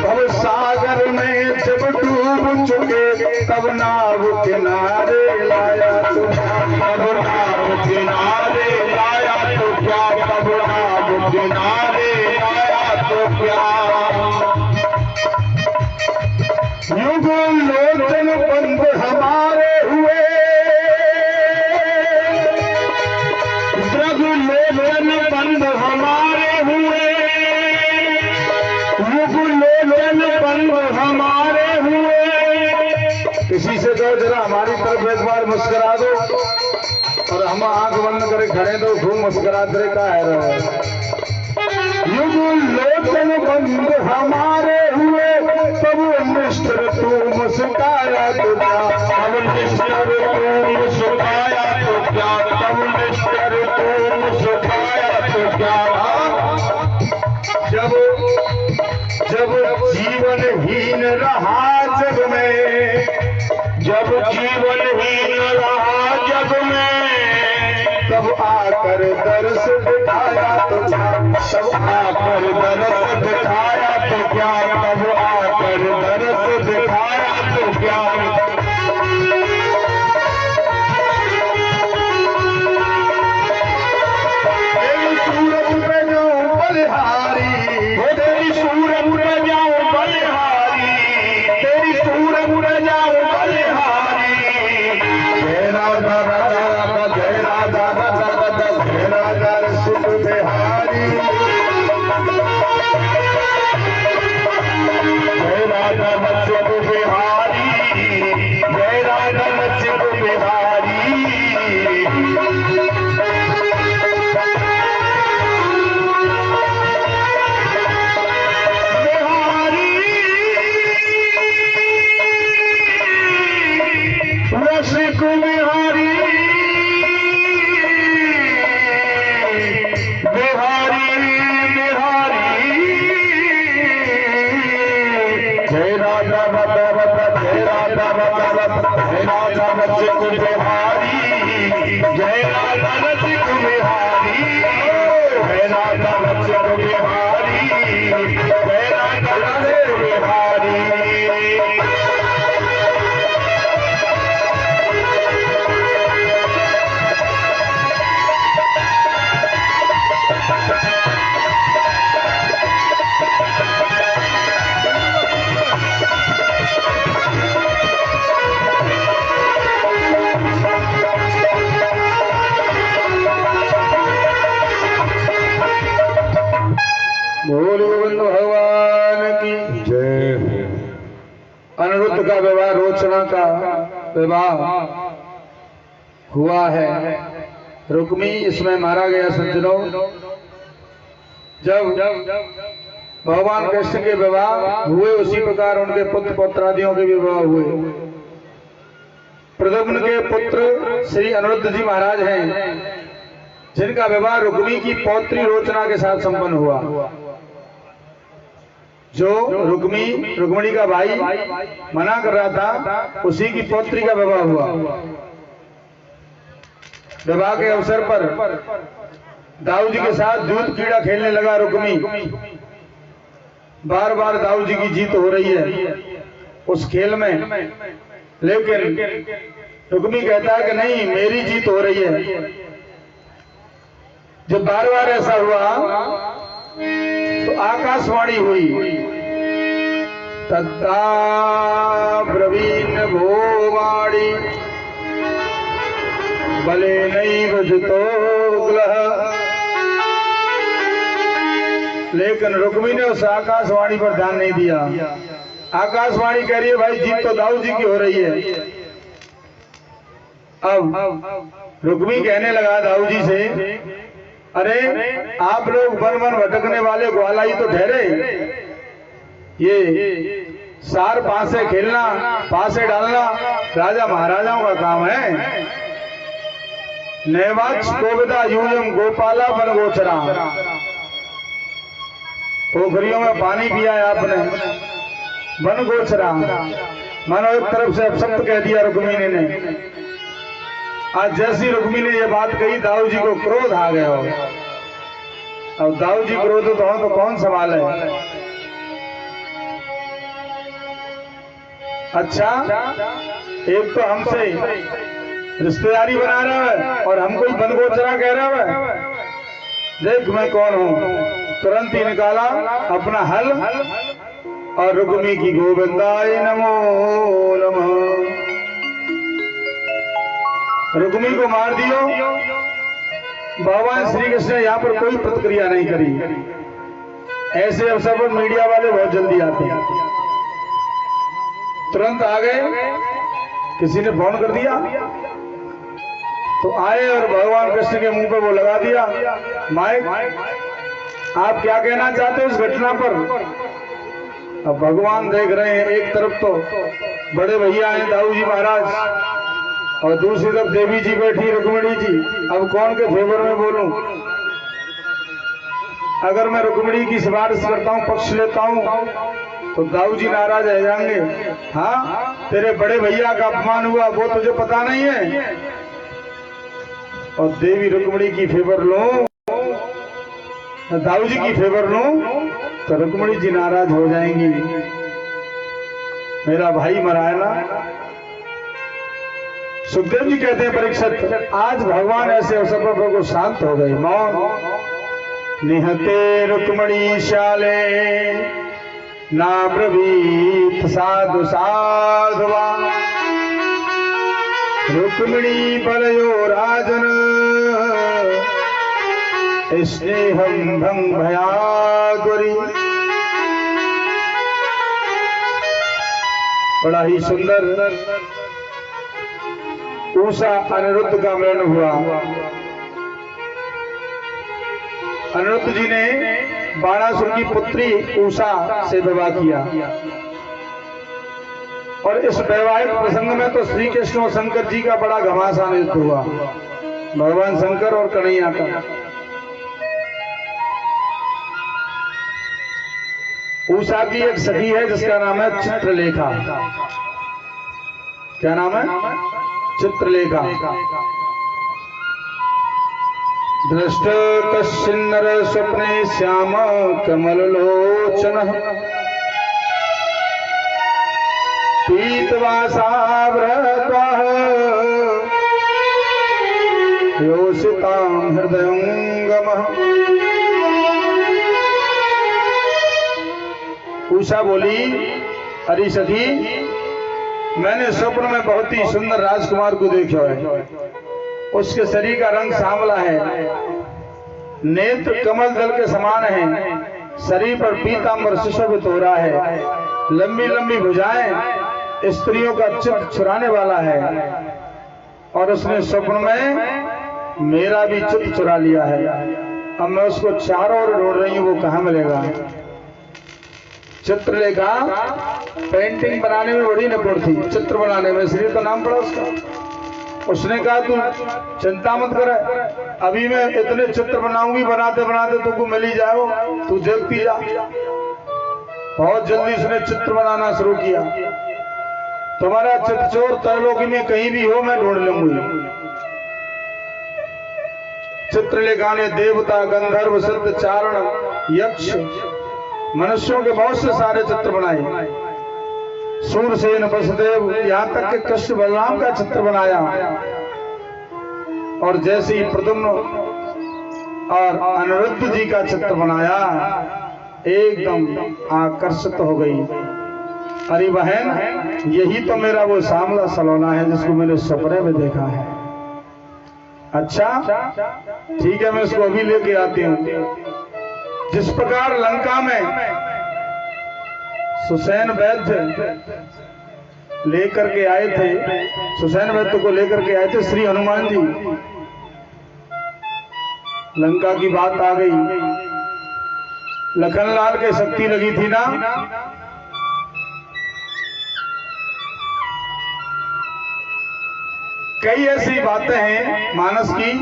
भव सागर में जब डूब चुके तब नाव किनारे लाया तो, तब नाव किनारे लाया तो क्या, तब नाव किनारे लाया तो क्या। युग लोचन बंद हमारे हुए, द्रग लोचन बंद हमारे हुए, युग लोचन बंद हमारे हुए। किसी से कहो जरा हमारी तरफ एक बार मुस्कुरा दो, और हम आंख बंद करे खड़े तो खूब मुस्कुराते रहे का है। युग लोचन बंद हमारे हुए, तब निष्ठुर तू मुस्काया तो क्या, तब निष्ठुर तू मुस्काया तो क्या, तब निष्ठुर तू मुस्काया तो क्या। जब जब जीवनहीन रहा जग में, जब जीवनहीन रहा जग में, तब आकर दर्श दिखाया तो क्या, तब आकर दर्श दिखाया तो क्या, तब आकर दर्श दिखाया तो क्या। तेरी सूरत पे जाऊं बलिहारी, तेरी सूरत पे जाऊं बलिहारी, तेरी सूरत पे जाऊं बलिहारी। जय राधा राधा, जय राधा राधा, जय राधा रसिक बिहारी। विवाह हुआ है। रुक्मी इसमें मारा गया सज्जनों। जब भगवान कृष्ण के विवाह हुए उसी प्रकार उनके पुत्र पौत्रादियों के विवाह हुए। प्रद्युम्न के पुत्र श्री अनिरुद्ध जी महाराज हैं, जिनका विवाह रुक्मी की पौत्री रोचना के साथ संपन्न हुआ। जो रुक्मिणी का भाई मना कर रहा था, उसी की पौत्री का विवाह हुआ। विवाह के अवसर पर दाऊ जी के साथ दूध कीड़ा खेलने लगा रुक्मी। बार बार दाऊ जी की जीत हो रही है उस खेल में, लेकिन रुक्मी कहता है कि नहीं, मेरी जीत हो रही है। जब बार बार ऐसा हुआ तो आकाशवाणी हुई, तत्ता ब्रवीण भोवाणी भले नहीं बजतो ग्लह। लेकिन रुक्मी ने उस आकाशवाणी पर ध्यान नहीं दिया। आकाशवाणी कह रही है भाई जीत तो दाऊ जी की हो रही है। अब रुक्मी कहने लगा दाऊ जी से, अरे आप लोग वन वन भटकने वाले ग्वालाई तो ठहरे, ये सार पासे खेलना पासे डालना राजा महाराजाओं का काम है। नैवाक्ष कोविदा यूयम गोपाला वन गोचरा। पोखरियों में पानी पिया है आपने, वन गोचरा मानो एक तरफ से अपशब्द कह दिया रुक्मिणी ने। आज जैसी रुक्मिणी ने ये बात कही, दाऊ जी को क्रोध आ गया हो। अब दाऊ जी क्रोधित हो तो कौन संभाले। अच्छा, एक तो हमसे रिश्तेदारी बना रहा है और हमको ही बनगोचरा कह रहा है। देख मैं कौन हूं। तुरंत ही निकाला अपना हल और रुक्मी की गोविंदाय नमो नमः। रुक्मी को मार दियो। भगवान श्री कृष्ण ने यहाँ पर कोई प्रतिक्रिया नहीं करी। ऐसे अवसर पर मीडिया वाले बहुत जल्दी आते हैं, तुरंत आ गए। किसी ने फोन कर दिया तो आए और भगवान कृष्ण के मुंह पे वो लगा दिया माइक, आप क्या कहना चाहते हो इस घटना पर। अब भगवान देख रहे हैं, एक तरफ तो बड़े भैया हैं दाऊ जी महाराज और दूसरी तरफ देवी जी बैठी रुक्मिणी जी। अब कौन के फेवर में बोलूं। अगर मैं रुक्मिणी की सिफारिश करता हूं, पक्ष लेता हूं, तो दाऊ जी नाराज रह जाएंगे। हाँ, तेरे बड़े भैया का अपमान हुआ वो तुझे पता नहीं है। और देवी रुक्मिणी की फेवर लो, दाऊ जी की फेवर लो, तो रुक्मिणी जी नाराज हो जाएंगी। मेरा भाई मरा है ना। सुखदेव जी कहते हैं परीक्षित, आज भगवान ऐसे अवसर पर बिल्कुल शांत हो गए, मौन। निहते रुक्मिणी शाले ना ब्रवीत साधु साधवा। रुक्मिणी बलयो राजन स्नेहम भंग भयागुरी। बड़ा ही सुंदर उषा अनिरुद्ध का मरण हुआ। अनिरुद्ध जी ने बाणासुर की पुत्री उषा से विवाह किया। और इस वैवाहिक प्रसंग में तो श्री कृष्ण और शंकर जी का बड़ा घमासान युद्ध हुआ, भगवान शंकर और कन्हैया का। उषा की एक सखी है जिसका नाम है चित्रलेखा। क्या नाम है? चित्रलेखा। दृष्ट कश्चिन्नर स्वप्ने श्याम कमल लोचन पीतवासा योषितां हृदयंगमः। उषा बोली, अरे सखी, मैंने स्वप्न में बहुत ही सुंदर राजकुमार को देखा है। उसके शरीर का रंग सांवला है, नेत्र कमल दल के समान है, शरीर पर पीतांबर सुशोभित हो रहा है, लंबी लंबी भुजाएं, स्त्रियों का चित्त चुराने वाला है, और उसने स्वप्न में मेरा भी चित्त चुरा लिया है। अब मैं उसको चारों ओर ढूंढ रही हूँ, वो कहाँ मिलेगा। चित्रलेखा पेंटिंग बनाने में बड़ी निपुण थी, चित्र बनाने में, इसलिए तो नाम पड़ा उसका। उसने कहा तू चिंता मत कर, अभी मैं इतने चित्र बनाऊंगी, बनाते बनाते तुमको मिल ही जाओ, तू देखती जा। बहुत जल्दी उसने चित्र बनाना शुरू किया। तुम्हारा चित्रचोर त्रैलोकी में कहीं भी हो, मैं ढूंढ लूंगी। चित्रलेखा ने देवता, गंधर्व, सिद्ध, चारण, यक्ष, मनुष्यों के बहुत से सारे चित्र बनाए। सूरसेन, वसुदेव, यहाँ तक कि कृष्ण बलराम का चित्र बनाया। और जैसे ही प्रद्युम्न और अनिरुद्ध जी का चित्र बनाया, एकदम आकर्षित हो गई। अरे बहन, यही तो मेरा वो सांवला सलोना है जिसको मैंने सपने में देखा है। अच्छा ठीक है, मैं इसको अभी लेके आती हूँ। जिस प्रकार लंका में सुसैन वैद्य लेकर के आए थे, सुसैन वैद्य को लेकर के आए थे श्री हनुमान जी, लंका की बात आ गई। लखनलाल के शक्ति लगी थी ना, कई ऐसी बातें हैं मानस की,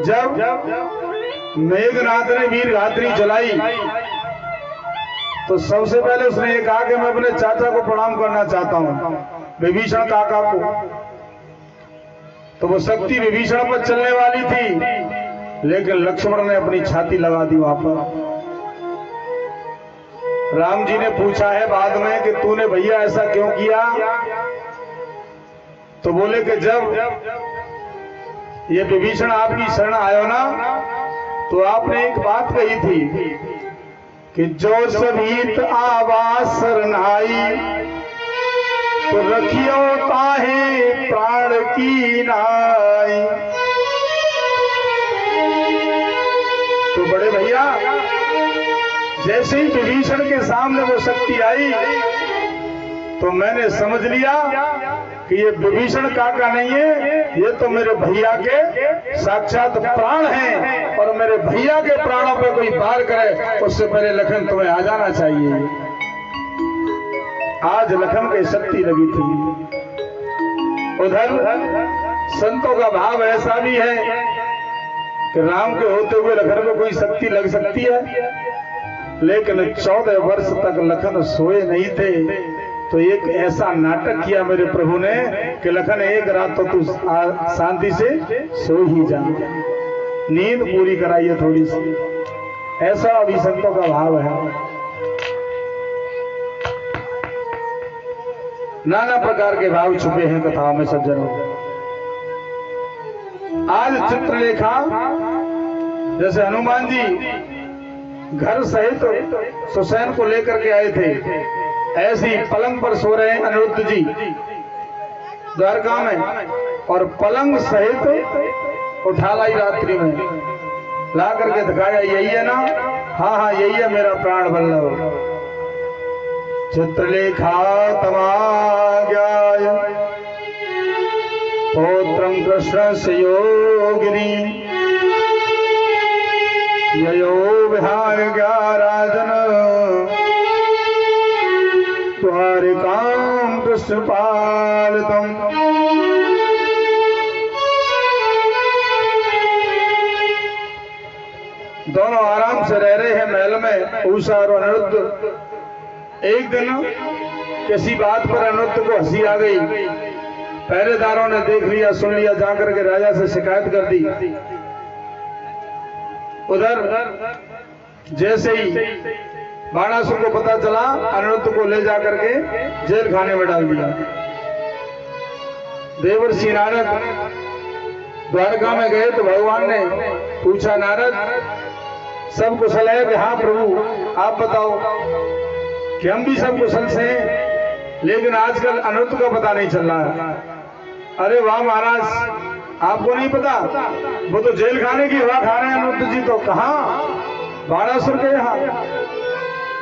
जब मेघनाथ ने वीर गात्री चलाई तो सबसे पहले उसने ये कहा कि मैं अपने चाचा को प्रणाम करना चाहता हूं, विभीषण काका को। तो वो शक्ति विभीषण पर चलने वाली थी, लेकिन लक्ष्मण ने अपनी छाती लगा दी वहां पर। राम जी ने पूछा है बाद में कि तूने भैया ऐसा क्यों किया, तो बोले कि जब ये विभीषण आपकी शरण आयो ना, तो आपने एक बात कही थी कि जो सभीत आवास शरण आई, तो रखियो ताहे प्राण की नाई। तो बड़े भैया, जैसे ही विभीषण के सामने वो शक्ति आई तो मैंने समझ लिया कि ये विभीषण काका नहीं है, ये तो मेरे भैया के साक्षात प्राण हैं, और मेरे भैया के प्राणों पे कोई वार करे उससे पहले लखन तुम्हें आ जाना चाहिए। आज लखन की शक्ति लगी थी। उधर संतों का भाव ऐसा भी है कि राम के होते हुए लखन को कोई शक्ति लग सकती है, लेकिन 14 वर्ष तक लखन सोए नहीं थे। तो एक ऐसा नाटक किया मेरे प्रभु ने कि लखन एक रात तो तू शांति से सो ही जा, नींद पूरी कराइए थोड़ी सी। ऐसा अभी संतों का भाव है। नाना प्रकार के भाव छुपे हैं कथाओं में सज्जनों। आज चित्रलेखा जैसे हनुमान जी घर सहित सुसैन को लेकर के आए थे, ऐसी पलंग पर सो रहे हैं अनिरुद्ध जी द्वारका में, और पलंग सहित उठा लाई रात्रि में, ला करके दिखाया यही है ना, हाँ हाँ यही है मेरा प्राण वल्लभ। चित्रलेखा तमाज्ञाय पौत्रं कृष्णस्य योगिनी, ययो विहाय राजन द्वारिकां कृष्णपालितम्। दोनों आराम से रह रहे हैं महल में, उषा और अनिरुद्ध। एक दिन किसी बात पर अनिरुद्ध को हंसी आ गई। पहरेदारों ने देख लिया, सुन लिया, जाकर के राजा से शिकायत कर दी। उधर जैसे ही बाणासुर को पता चला, अनिरुद्ध को ले जाकर के जेल खाने में डाल दिया। देवर्षि नारद द्वारका में गए तो भगवान ने पूछा, नारद सब कुशल है? कि हाँ प्रभु, आप बताओ। कि हम भी सब कुशल से हैं, लेकिन आजकल अनिरुद्ध का पता नहीं चल रहा है। अरे वाह महाराज, आपको नहीं पता? वो तो जेल खाने की हवा खा रहे हैं अनिरुद्ध जी। तो कहाँ? बाणासुर के यहाँ।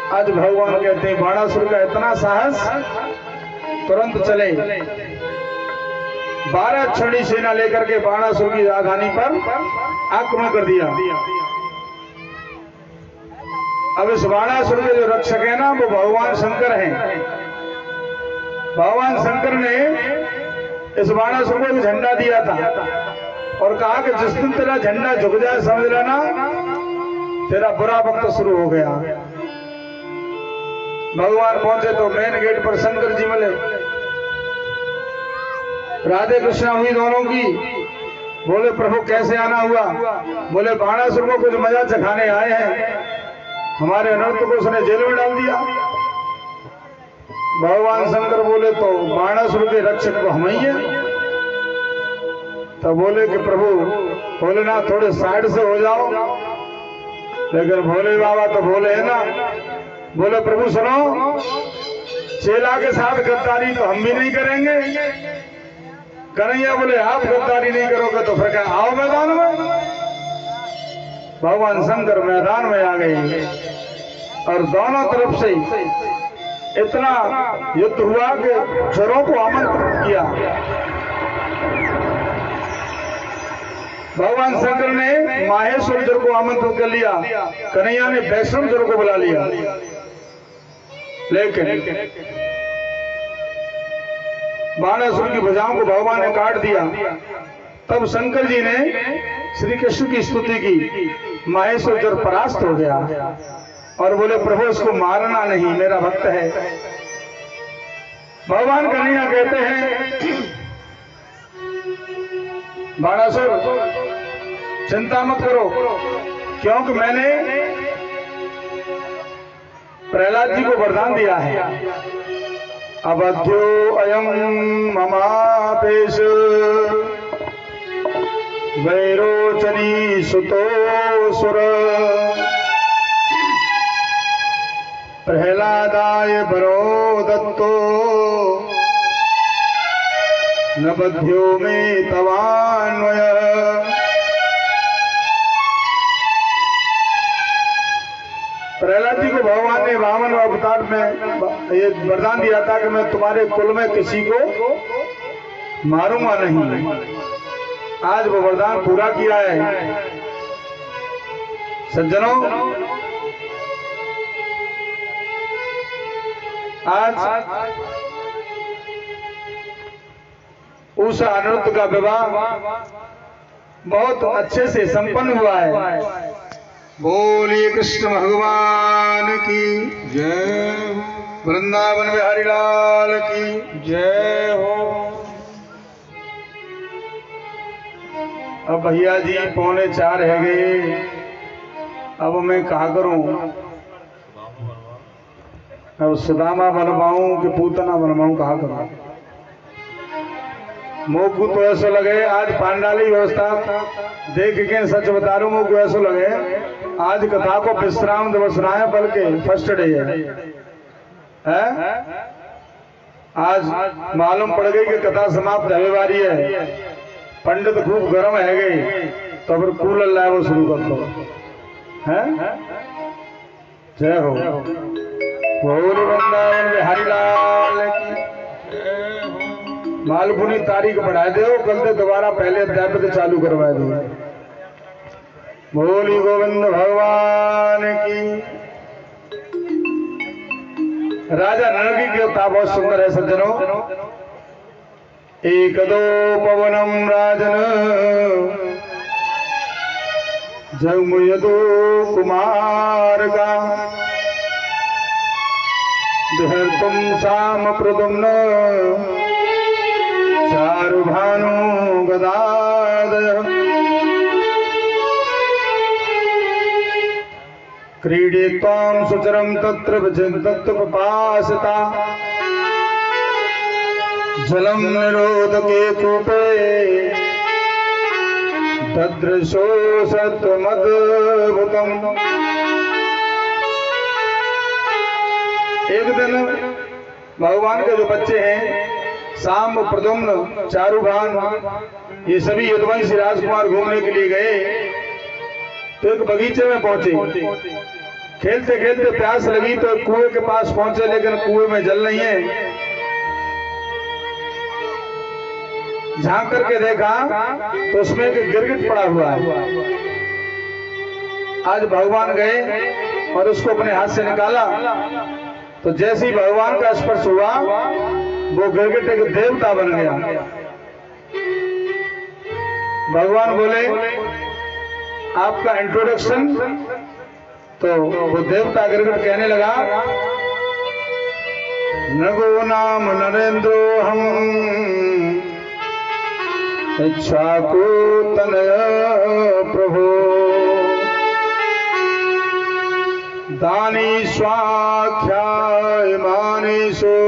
आज भगवान कहते हैं बाणासुर का इतना साहस, तुरंत चले 12 छड़ी सेना लेकर के बाणासुर की राजधानी पर आक्रमण कर दिया। अब इस बाणासुर के जो रक्षक है ना, वो भगवान शंकर हैं। भगवान शंकर ने इस बाणासुर को एक झंडा दिया था और कहा कि जिस दिन तेरा झंडा झुक जाए समझ लेना तेरा बुरा वक्त शुरू हो गया। भगवान पहुंचे तो मेन गेट पर शंकर जी मिले। राधे कृष्णा हुई दोनों की। बोले प्रभु कैसे आना हुआ? बोले बाणासुर को कुछ मजा चखाने आए हैं, हमारे अनर्थ को उसने जेल में डाल दिया। भगवान शंकर बोले तो बाणासुर के रक्षक तो हम ही हैं। तब बोले कि प्रभु भोलेनाथ थोड़े साइड से हो जाओ, लेकिन भोले बाबा तो बोले है ना। बोले प्रभु सुनो, चेला के साथ गद्दारी तो हम भी नहीं करेंगे। कन्हैया बोले आप गद्दारी नहीं करोगे तो फिर क्या, आओ मैदान में। भगवान शंकर मैदान में आ गए और दोनों तरफ से इतना युद्ध हुआ कि जोरों को आमंत्रित किया। भगवान शंकर ने माहेश्वर जोर को आमंत्रित कर लिया, कन्हैया ने वैष्णव जोर को बुला लिया। लेकिन बाणासुर की भुजाओं को भगवान ने काट दिया। तब शंकर जी ने श्री कृष्ण की स्तुति की, माहेश्वर जोर परास्त हो गया और बोले प्रभु इसको मारना नहीं, मेरा भक्त है। भगवान कन्हैया कहते हैं बाणासुर चिंता मत करो, क्योंकि मैंने प्रहलाद जी को वरदान दिया है। अवध्यो अयम ममापेश वैरोचनी सुतो सुर प्रहलादाय वरो दत्तो न बध्यो में तवान्वय। प्रहलाद जी को भगवान ने वामन अवतार में ये वरदान दिया था कि मैं तुम्हारे कुल में किसी को मारूंगा नहीं। आज वो वरदान पूरा किया है। सज्जनों, आज उस अनिरुद्ध का विवाह बहुत अच्छे से संपन्न हुआ है। बोलिए कृष्ण भगवान की जय हो, वृंदावन बिहारी लाल की जय हो। अब भैया जी 3:45 है गए, अब मैं कहा करूं? अब सुदामा बनवाऊं कि पूतना बनवाऊं, कहा करूं? मोकू तो ऐसा लगे आज पांडाली व्यवस्था देख के सच बता रहा हूं, मोकू ऐसा लगे आज कथा को विश्राम दिवस ना है बल्कि फर्स्ट डे है। आज मालूम पड़ गई कि कथा समाप्त होने वाली है। पंडित खूब गर्म है गई तो फिर कूलर लाए वो शुरू कर दो है। जय हो, बोल वृंदावन बिहारी लाल की। मालपुनी तारीख बढ़ा दो, कल से दोबारा पहले अध्याय पे चालू करवा दो। बोली गोविंद भगवान की। राजा नरकी की कथा बहुत सुंदर है सज्जनों। एक दो पवनम राजन जगमुयदो कुमार का तुम शाम प्रदुम्न चारु भानु गदाधर क्रीडित्वां सुचरं तत्र तत्त्वपासिता जलम निरोधके कूपे तदृशो सत्वमद्भुतम्। एक दिन भगवान के जो बच्चे हैं शाम, प्रद्युम्न, चारुभान, ये सभी यदुवंशी राजकुमार घूमने के लिए गए तो एक बगीचे में पहुंचे। खेलते खेलते प्यास लगी तो कुएं के पास पहुंचे, लेकिन कुएं में जल नहीं है। झांक करके देखा तो उसमें एक गिरगिट पड़ा हुआ है। आज भगवान गए और उसको अपने हाथ से निकाला, तो जैसे ही भगवान का स्पर्श हुआ वो गिरगिट एक देवता बन गया। भगवान बोले आपका इंट्रोडक्शन, तो वो देवता गिरगिट कहने लगा, नगो नाम नरेंद्रो हम इच्छा को तनय प्रभु, दानी स्वाख्याय मानेशो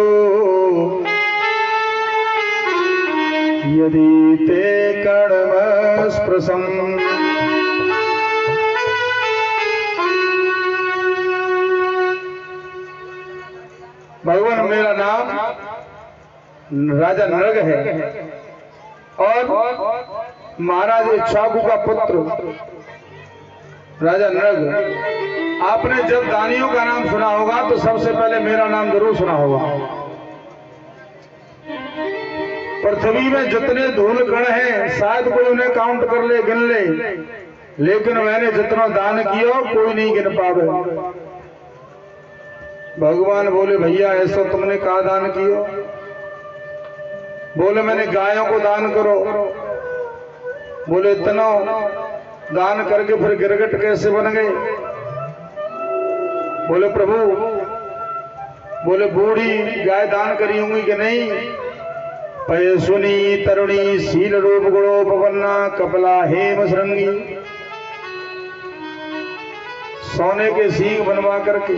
यदि ते कर्म स्पृशम। भगवान मेरा नाम राजा नरग है और महाराज इक्ष्वाकु का पुत्र राजा नरग। आपने जब दानियों का नाम सुना होगा तो सबसे पहले मेरा नाम जरूर सुना होगा। पृथ्वी में जितने धूल कण हैं शायद कोई उन्हें काउंट कर ले, गिन ले, लेकिन मैंने जितना दान किया कोई नहीं गिन पावे। भगवान बोले भैया ऐसा तुमने कहा दान किया? बोले मैंने गायों को दान करो। बोले इतना दान करके फिर गिरगिट कैसे बन गए? बोले प्रभु, बोले बूढ़ी गाय दान करी होंगी कि नहीं? पय सुनी तरुणी शील रूप गुणोपन्ना कपला हेम श्रृंगी, सोने के सींग बनवा करके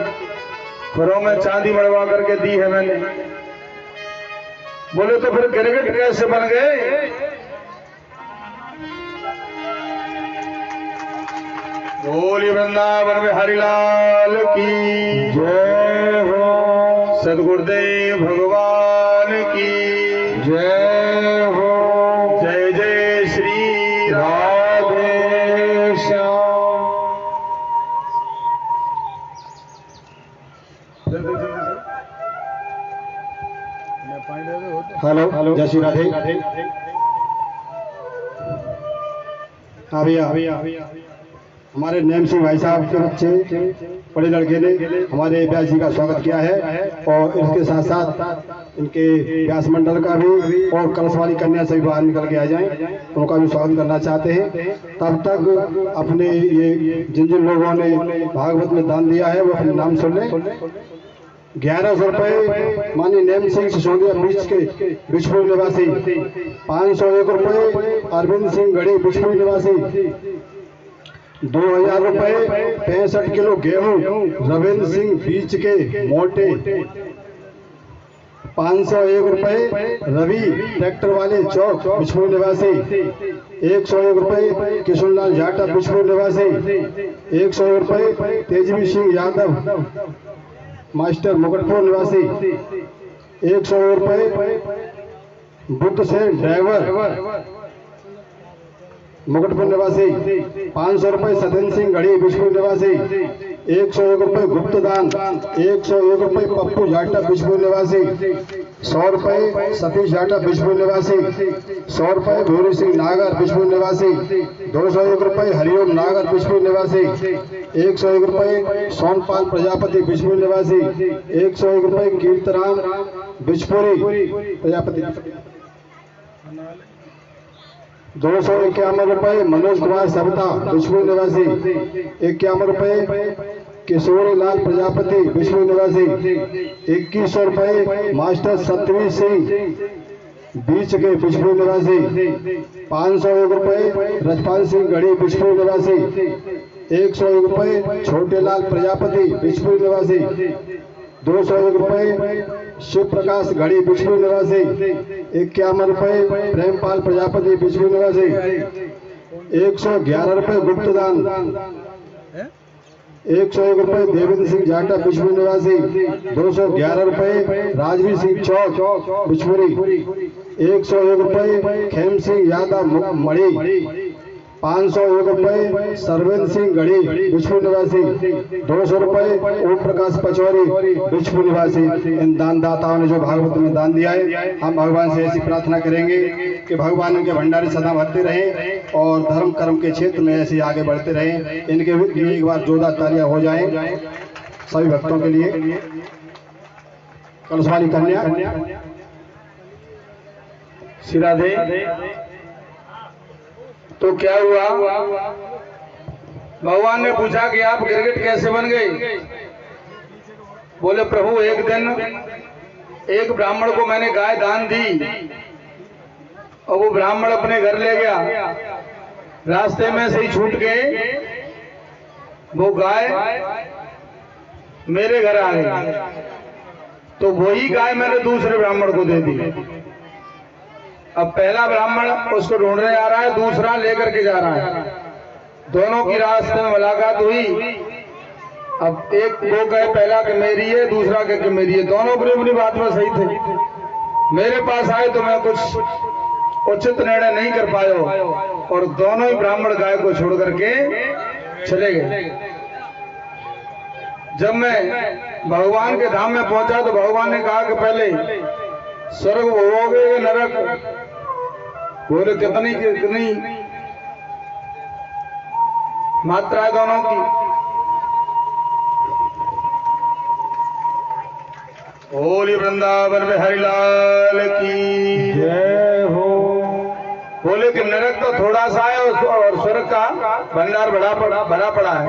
घरों में चांदी मड़वा करके दी है मैंने। बोले तो फिर गिरगिट कैसे बन गए? बोली वृंदावन में हरिलाल की जय हो, सदगुरुदेव भगवान की जय हो। जय जय श्री राधे श्याम। हेलो, जय श्री राधे। हाँ भैया, हमारे नेम सिंह भाई साहब के बच्चे बड़े लड़के ने हमारे व्यास जी का स्वागत किया है और इसके साथ साथ इनके व्यास मंडल का भी और कलश वाली कन्या से भी बाहर निकल के आ जाएं, उनका भी स्वागत करना चाहते हैं। तब तक अपने ये जिन जिन लोगों ने भागवत में दान दिया है वो अपने नाम सुन लें। 1100 रुपये माननीय नेम सिंह सिसोदिया बीच के बिजपुर निवासी, 501 रुपये अरविंद सिंह गढ़ी बिजपुर निवासी, 2000 रुपये 65 किलो गेहूं रविंद्र सिंह बीच के मोटे, 501 रुपये रवि ट्रैक्टर वाले चौक बिजपुर निवासी, 101 रुपये किशनलाल जाटा बिजपुर निवासी, 101 रुपये तेजवी सिंह यादव मास्टर मुकुटपुर निवासी, 101 रुपये बुद्ध सेन ड्राइवर मुकुटपुर निवासी, 500 रुपये सत्येंद्र सिंह घड़ी बिजपुर निवासी, 101 रुपये गुप्तदान, 101 रुपये पप्पू जाटा बिजपुर निवासी, 100 रुपये सतीश जाटा बिजपुर निवासी, 100 रुपये भूरी सिंह नागर बिजपुर निवासी, 201 रुपये हरिओम नागर बिजपुर निवासी, 101 रुपये सोनपाल प्रजापति बिजपुर निवासी, 101 रुपये कीर्तराम बिजपुरी प्रजापति, 251 रुपये मनोज कुमार सविता बिजपुर निवासी, 51 रुपये किशोरी लाल प्रजापति बिजपुर निवासी, 2100 रुपये मास्टर सतवीर सिंह बीच के बिजपुर निवासी, 501 रुपये रजपाल सिंह गढ़ी बिजपुर निवासी, 101 रुपये छोटे लाल प्रजापति बिजपुर निवासी, 201 रुपये शिव प्रकाश घड़ी बिजपुर निवासी, 51 रुपये प्रेमपाल प्रजापति बिजपुर निवासी, 111 रुपये गुप्तदान, 101 रुपये देवेंद्र सिंह जाटा बिजपुर निवासी, 211 रुपये राजवीर सिंह चौक बिजपुरी, 101 रुपये खेम सिंह यादव मड़ी, 501 रुपये सरवेंद्र सिंह गढ़ी बिजपुर निवासी, 200 रुपये ओम प्रकाश पचौरी बिजपुर निवासी। इन दानदाताओं ने जो भागवत में दान दिया है, हम भगवान से ऐसी प्रार्थना करेंगे कि भगवान इनके भंडारे सदा भरते रहें और धर्म कर्म के क्षेत्र में ऐसे आगे बढ़ते रहें। इनके लिए एक बार जोरदार तालियां हो जाएं सभी भक्तों के लिए। कलशवाली कन्या श्री राधे। तो क्या हुआ, भगवान ने पूछा कि आप गिरगिट कैसे बन गए? बोले प्रभु, एक दिन एक ब्राह्मण को मैंने गाय दान दी और वो ब्राह्मण अपने घर ले गया, रास्ते में से ही छूट गए, वो गाय मेरे घर आ गई, तो वही गाय मैंने दूसरे ब्राह्मण को दे दी। अब पहला ब्राह्मण उसको ढूंढने आ रहा है, दूसरा लेकर के जा रहा है, दोनों की रास्ते में मुलाकात हुई। अब एक वो कहे पहला कि मेरी है, दूसरा कहे कि मेरी है, दोनों अपनी बात में सही थे। मेरे पास आए तो मैं कुछ उचित निर्णय नहीं कर पाया और दोनों ही ब्राह्मण गाय को छोड़ करके चले गए। जब मैं भगवान के धाम में पहुंचा तो भगवान ने कहा कि पहले स्वर्ग भोगोगे या नरक? बोले कितनी मात्रा है दोनों की? होली वृंदावन में हरिलाल की जय हो। बोले कि नरक तो थोड़ा सा है और स्वर्ग का भंडार भरा पड़ा है।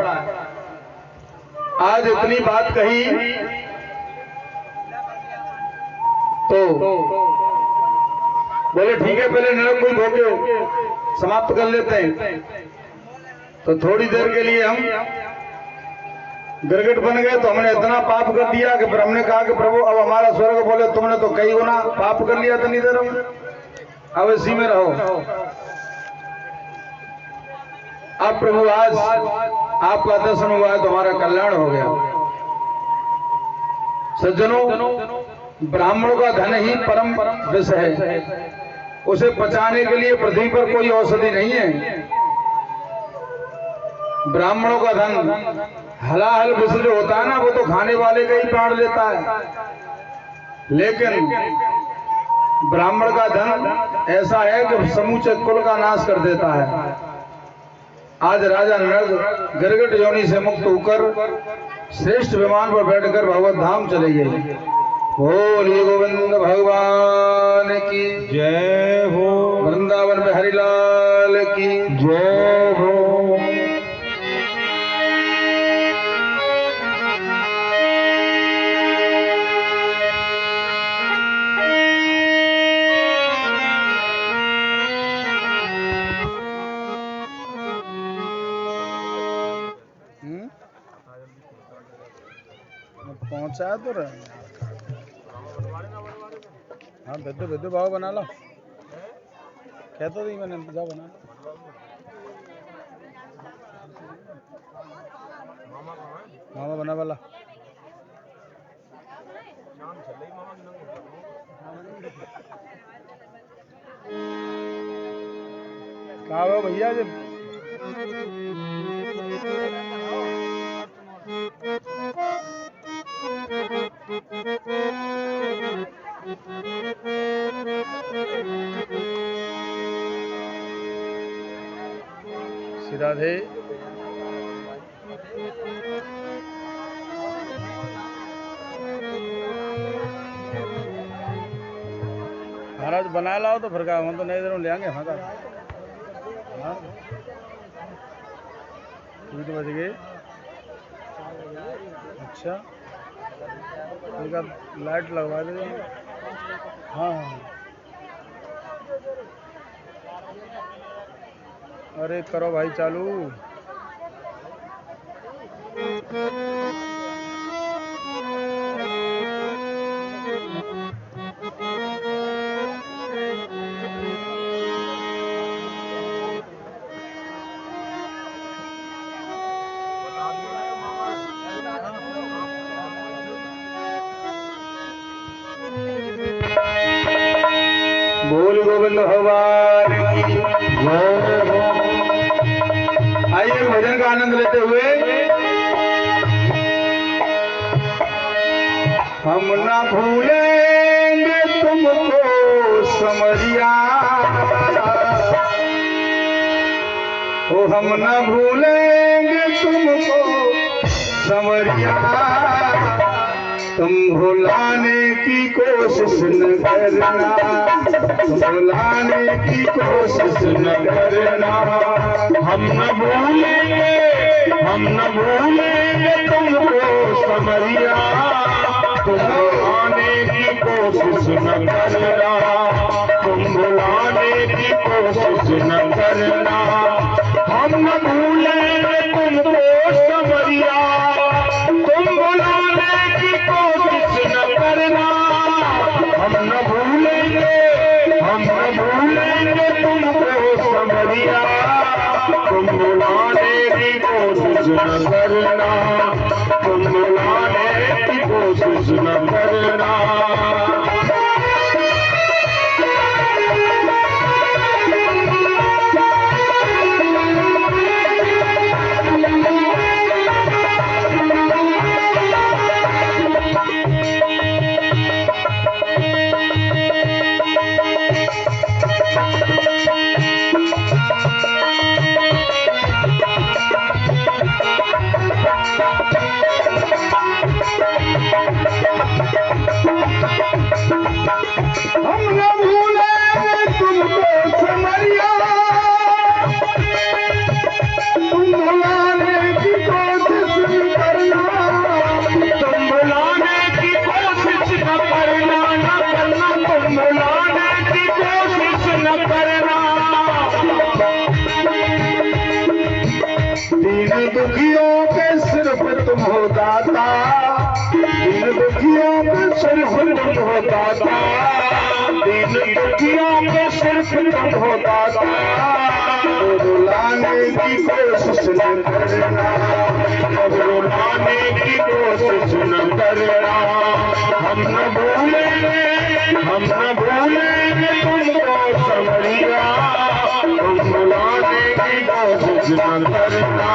आज इतनी बात कही तो बोले ठीक है, पहले नरक को भोगे समाप्त कर लेते हैं। तो थोड़ी देर के लिए हम गिरगिट बन गए, तो हमने इतना पाप कर दिया कि फिर हमने कहा कि प्रभु अब हमारा स्वर्ग। बोले तुमने तो कई गुना पाप कर लिया इतनी देर में, अब इसी में रहो। अब प्रभु आज आपका दर्शन हुआ है तो हमारा कल्याण हो गया। सज्जनों, ब्राह्मणों का धन ही परम विष है, उसे बचाने के लिए पृथ्वी पर कोई औषधि नहीं है। ब्राह्मणों का धन हलाहल विष जो होता है ना, वो तो खाने वाले का ही प्राण लेता है, लेकिन ब्राह्मण का धन ऐसा है कि समूचे कुल का नाश कर देता है। आज राजा नर्द गिरगिट योनि से मुक्त होकर श्रेष्ठ विमान पर बैठकर भगवत धाम चले गए। बोलिए गोविंद भगवान की जय हो। वृंदावन में हरिलाल की जय हो। पहुंचा तो रहे। हाँ बेदो भाव बना लो, कहता थी मैंने जा बना। मामा बना वाला कहाँ हो भैया जी? श्री राधे। महाराज बना लाओ तो फिर हम तो नए दिनों ले आएंगे। हाँ हाँ 3 बज गए। अच्छा इनका लाइट लगवा दे। हाँ हाँ अरे करो भाई चालू। बोल गोविंद भगवान की जय हो। भजन का आनंद लेते हुए हम न भूलेंगे तुमको समरिया, ओ हम न भूलेंगे तुमको समरिया, तुम भुलाने की कोशिश न करना, तुम भुलाने की कोशिश न करना। हम न भूलेंगे, हम न भूलेंगे तुमको समरिया, तुम भुलाने की कोशिश न करना, तुम भुलाने की कोशिश न करना। हम न भूलेंगे तुमको समरिया, तुम भुलाने की कोशिश न करना। हम न भूलेंगे, हम न भूलेंगे तुमको समरिया, तुम भुलाने की कोशिश न करना, तुम भुलाने की कोशिश न करना। हम न भूलेंगे तुमको समरिया, तुम भुलाने की कोशिश न करना, तुम भुलाने की कोशिश न करना, न करना, तुम भुलाने की कोशिश न करना। दीन दुखियों के सिर्फ तुम हो दाता, दीन दुखियों के सिर्फ तुम हो दाता, दीन दुखियों के सिर्फ तुम हो दाता, रुलाने की कोशिश न करना, अब रुलाने की कोशिश न करना। हम न भूलेंगे, हम न भूलेंगे तुमको समरिया, तुम भुलाने की कोशिश न करना।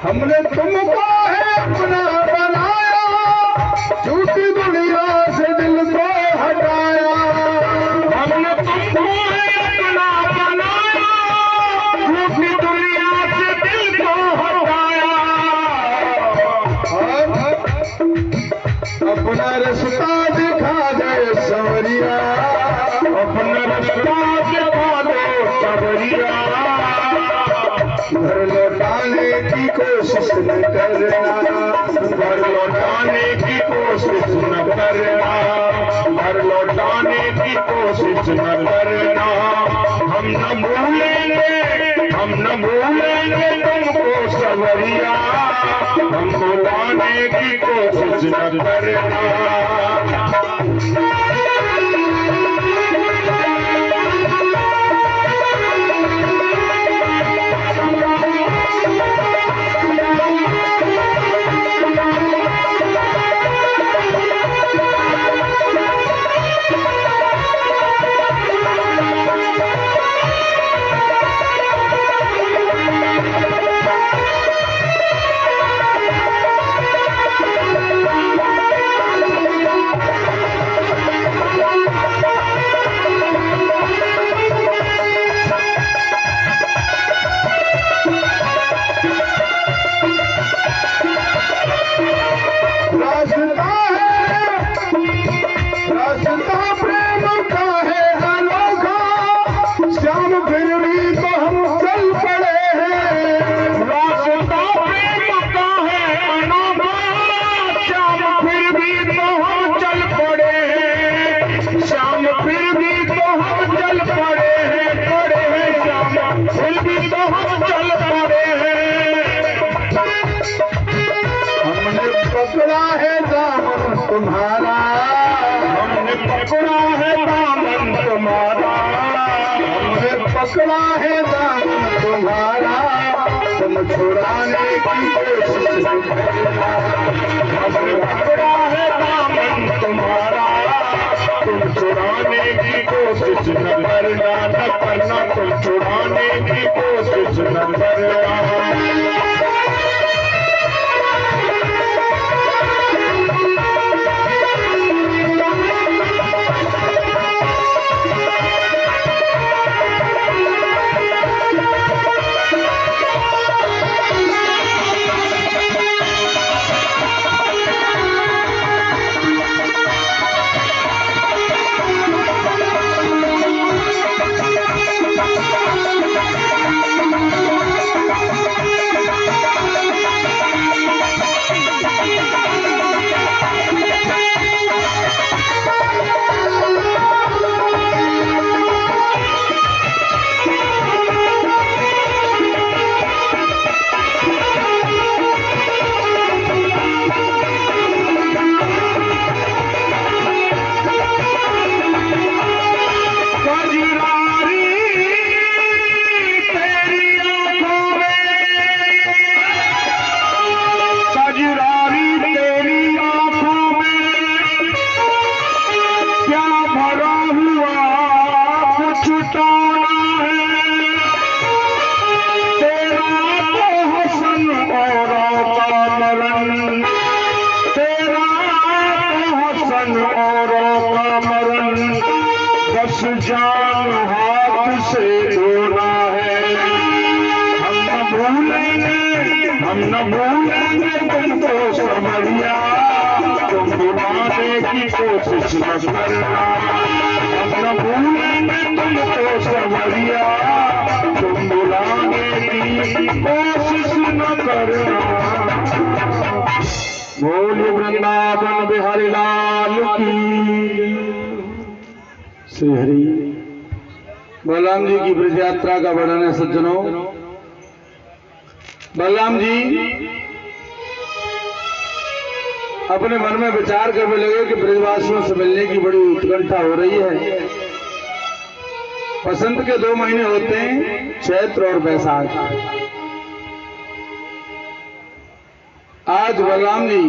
हमने तुमको है अपना बनाया, झूठी दुनिया से दिल को हटाया, हमने तुमको है अपना बनाया, झूठी दुनिया से दिल को हटाया, और अपना रास्ता दिखा दे सवरिया, अपना रास्ता दिखा दो सबरिया, घर लौटाने की कोशिश न करना, घर लौटाने की कोशिश न करना, घर लौटाने की कोशिश न करना। हम न भूलेंगे, हम न भूलेंगे तुमको सबरिया, हम भुलाने की कोशिश न करना। तुम्हारा, हमने पकड़ा है दामन तुम्हारा, हमने पकड़ा है दामन तुम्हारा, तुम छुड़ाने की कोशिश न करना। हमने पकड़ा है दामन तुम्हारा, तुम छुड़ाने की कोशिश न करना, न करना, तुम छुड़ाने की कोशिश न करना। जान हाथ से धोना है, हम न भूलेंगे तुमको समरिया, तुम बुलाने की कोशिश न करना। हम न भूलेंगे तुमको समरिया, तुम बुलाने की कोशिश न करना। बोल वृंदावन बिहारी लाल की श्री हरि। बलराम जी की ब्रज यात्रा का वर्णन है सज्जनों। बलराम जी अपने मन में विचार करने लगे कि ब्रजवासियों से मिलने की बड़ी उत्कंठा हो रही है। बसंत के 2 महीने होते हैं, चैत्र और बैसाख। आज बलराम जी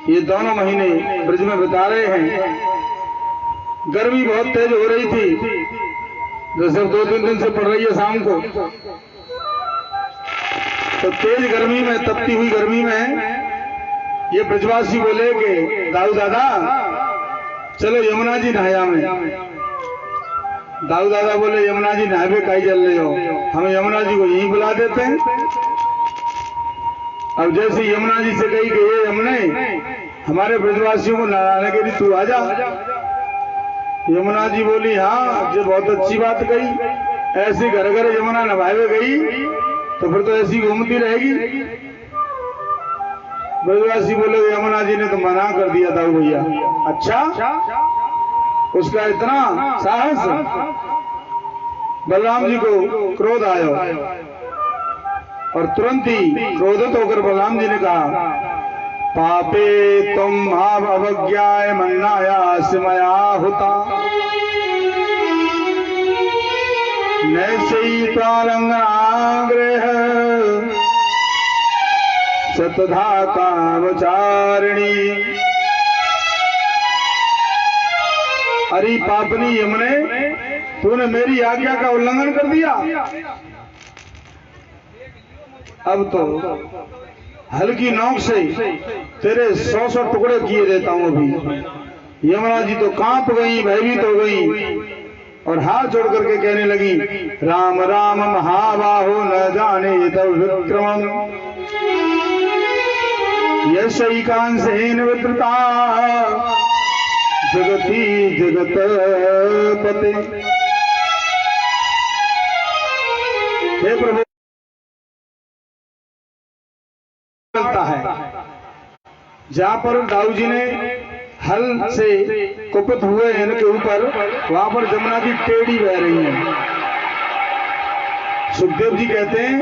ये दोनों महीने ब्रज में बिता रहे हैं। गर्मी बहुत तेज हो रही थी, जैसे 2-3 दिन से पड़ रही है शाम को। तो तेज गर्मी में, तपती हुई गर्मी में ये ब्रजवासी बोले कि दाऊ दादा चलो यमुना जी नहाया में। दाऊ दादा बोले यमुना जी नहावे काई चल रहे हो, हम यमुना जी को यहीं बुला देते हैं। अब जैसे यमुना जी से कही कि ये यमुने हमारे ब्रजवासियों को नहाने के लिए तू आ जा। यमुना जी बोली हाँ, ये बहुत अच्छी बात कही। ऐसी घर घर यमुना नभावे गई तो फिर तो ऐसी घूमती रहेगी। ब्रजवासी बोले यमुना जी ने तो मना कर दिया था भैया। अच्छा, उसका इतना साहस। बलराम जी को क्रोध आया और तुरंत ही क्रोधित होकर बलराम जी ने कहा पापे तुम भाव अवज्ञाय मन्नाया सिमया होता नैसे प्रालंगनाग्रह सतधा कामचारिणी। अरे पापनी यमुने, तूने मेरी आज्ञा का उल्लंघन कर दिया। अब तो हल्की नोक से तेरे 100 टुकड़े किए देता हूं अभी। यमुना जी तो कांप गई, भयभीत हो गई और हाथ जोड़ करके कहने लगी राम राम महाबाहो न जाने तब विक्रमम यशैकांसेन विकृता जगती जगत पते। हे प्रभु है जहां पर दाऊ जी ने हल से कुपित हुए इनके ऊपर, वहां पर जमुना की टेढ़ी बह रही है। सुखदेव जी कहते हैं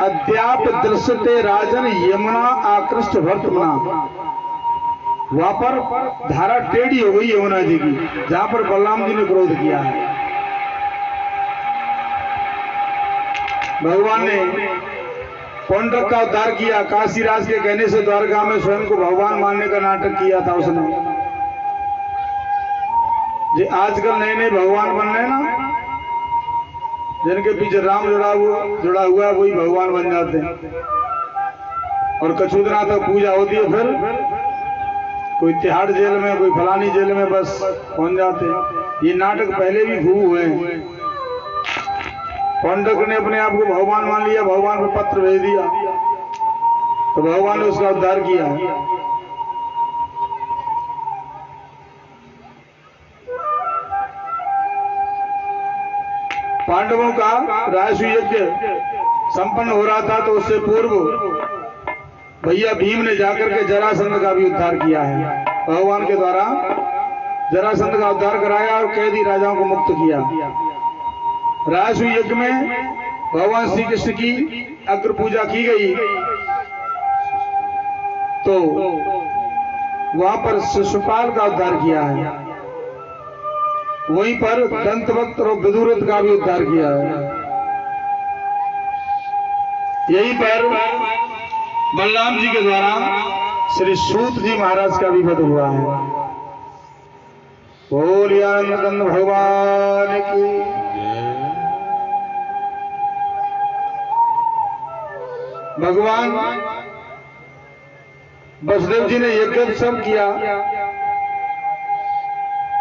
अद्याप दृश्यते राजन यमुना आकृष्ट वर्तमना। वहां पर धारा टेढ़ी हो गई यमुना जी की, जहां पर बलराम जी ने क्रोध किया है। भगवान ने पौंड्रक का उद्धार किया। काशीराज के कहने से द्वारका में स्वयं को भगवान मानने का नाटक किया था उसने। जो आजकल नए नए भगवान बन रहे ना, जिनके पीछे राम जुड़ा हुआ है, वही भगवान बन जाते हैं। और कछुदना तक पूजा होती है, फिर कोई तिहाड़ जेल में, कोई फलानी जेल में बस पहुंच जाते हैं। ये नाटक पहले भी खूब हुए हैं। पौंड्रक ने अपने आप को भगवान मान लिया, भगवान को पत्र भेज दिया, तो भगवान ने उसका उद्धार किया। पांडवों का राजसूय यज्ञ संपन्न हो रहा था, तो उससे पूर्व भैया भीम ने जाकर के जरासंध का भी उद्धार किया है। भगवान के द्वारा जरासंध का उद्धार कराया और कैदी राजाओं को मुक्त किया। राजसूय यज्ञ में भगवान श्री कृष्ण की अग्र पूजा की गई, तो वहां पर शिशुपाल का उद्धार किया है। वहीं पर दंतवक्त और विदुरथ का भी उद्धार किया है। यहीं पर बलराम जी के द्वारा श्री सूत जी महाराज का भी वध हुआ है। बोलिए आनंद कंद भगवान की। भगवान वसुदेव जी ने यज्ञोत्सव किया।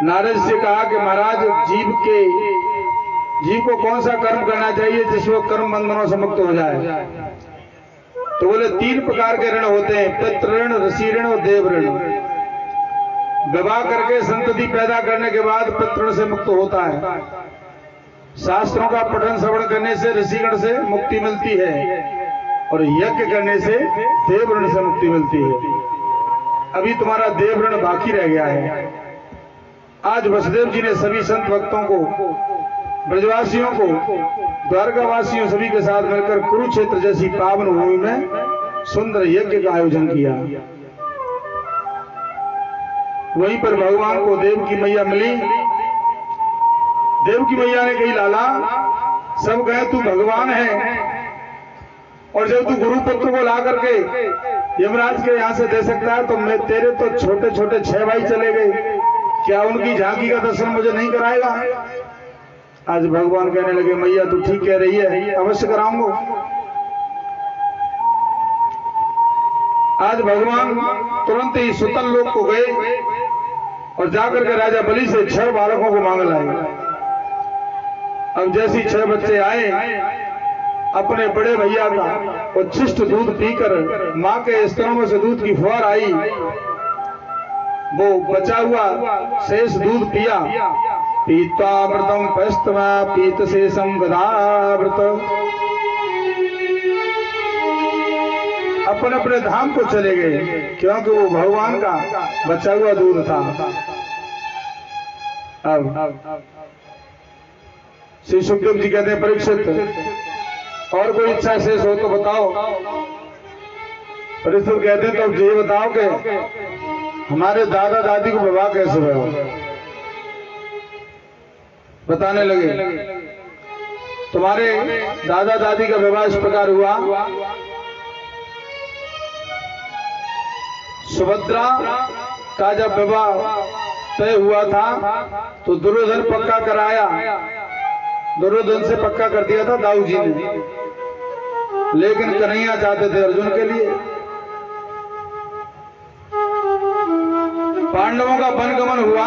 नारद से कहा कि महाराज जीव को कौन सा कर्म करना चाहिए जिससे वो कर्म बंधनों से मुक्त हो जाए। तो बोले 3 प्रकार के ऋण होते हैं, पितृ ऋण, ऋषि ऋण और देव ऋण। विवाह करके संतति पैदा करने के बाद पितृ ऋण से मुक्त होता है। शास्त्रों का पठन श्रवण करने से ऋषिगण से मुक्ति मिलती है और यज्ञ करने से देव ऋण से मुक्ति मिलती है। अभी तुम्हारा देव ऋण बाकी रह गया है। आज वसुदेव जी ने सभी संत भक्तों को, ब्रजवासियों को, द्वारकावासियों सभी के साथ मिलकर कुरुक्षेत्र जैसी पावन भूमि में सुंदर यज्ञ का आयोजन किया। वहीं पर भगवान को देव की मैया मिली। देव की मैया ने कही, लाला सब कहे तू भगवान है, और जब तू गुरुपुत्र को ला करके यमराज के यहाँ से दे सकता है, तो मैं तेरे तो छोटे छोटे 6 भाई चले गए, क्या उनकी झांकी का दर्शन मुझे नहीं कराएगा? आज भगवान कहने लगे, मैया तू ठीक कह रही है, अवश्य कराऊंगा। आज भगवान तुरंत ही सुतल लोक को गए और जाकर के राजा बलि से 6 बालकों को मांग लाए। अब जैसी 6 बच्चे आए, अपने बड़े भैया का उच्छिष्ट दूध पीकर मां के स्तनों में से दूध की फुहार आई, वो बचा हुआ शेष दूध पिया। पीत्वामृतम पस्तवा पीत शेषम गदावृत। अपने अपने धाम को चले गए, क्योंकि वो भगवान का बचा हुआ दूध था। अब श्री सुखदेव जी कहते हैं, परीक्षित और कोई इच्छा शेष हो तो बताओ। परीक्षित कहते हैं, तो अब ये बताओ कि हमारे दादा दादी को विवाह कैसे हुआ? बताने लगे, तुम्हारे दादा दादी का विवाह इस प्रकार हुआ। सुभद्रा का जब विवाह तय हुआ था तो दुर्योधन पक्का कराया, दुर्योधन से पक्का कर दिया था दाऊ जी ने, लेकिन कन्हैया चाहते थे अर्जुन के लिए। पांडवों का वनगमन हुआ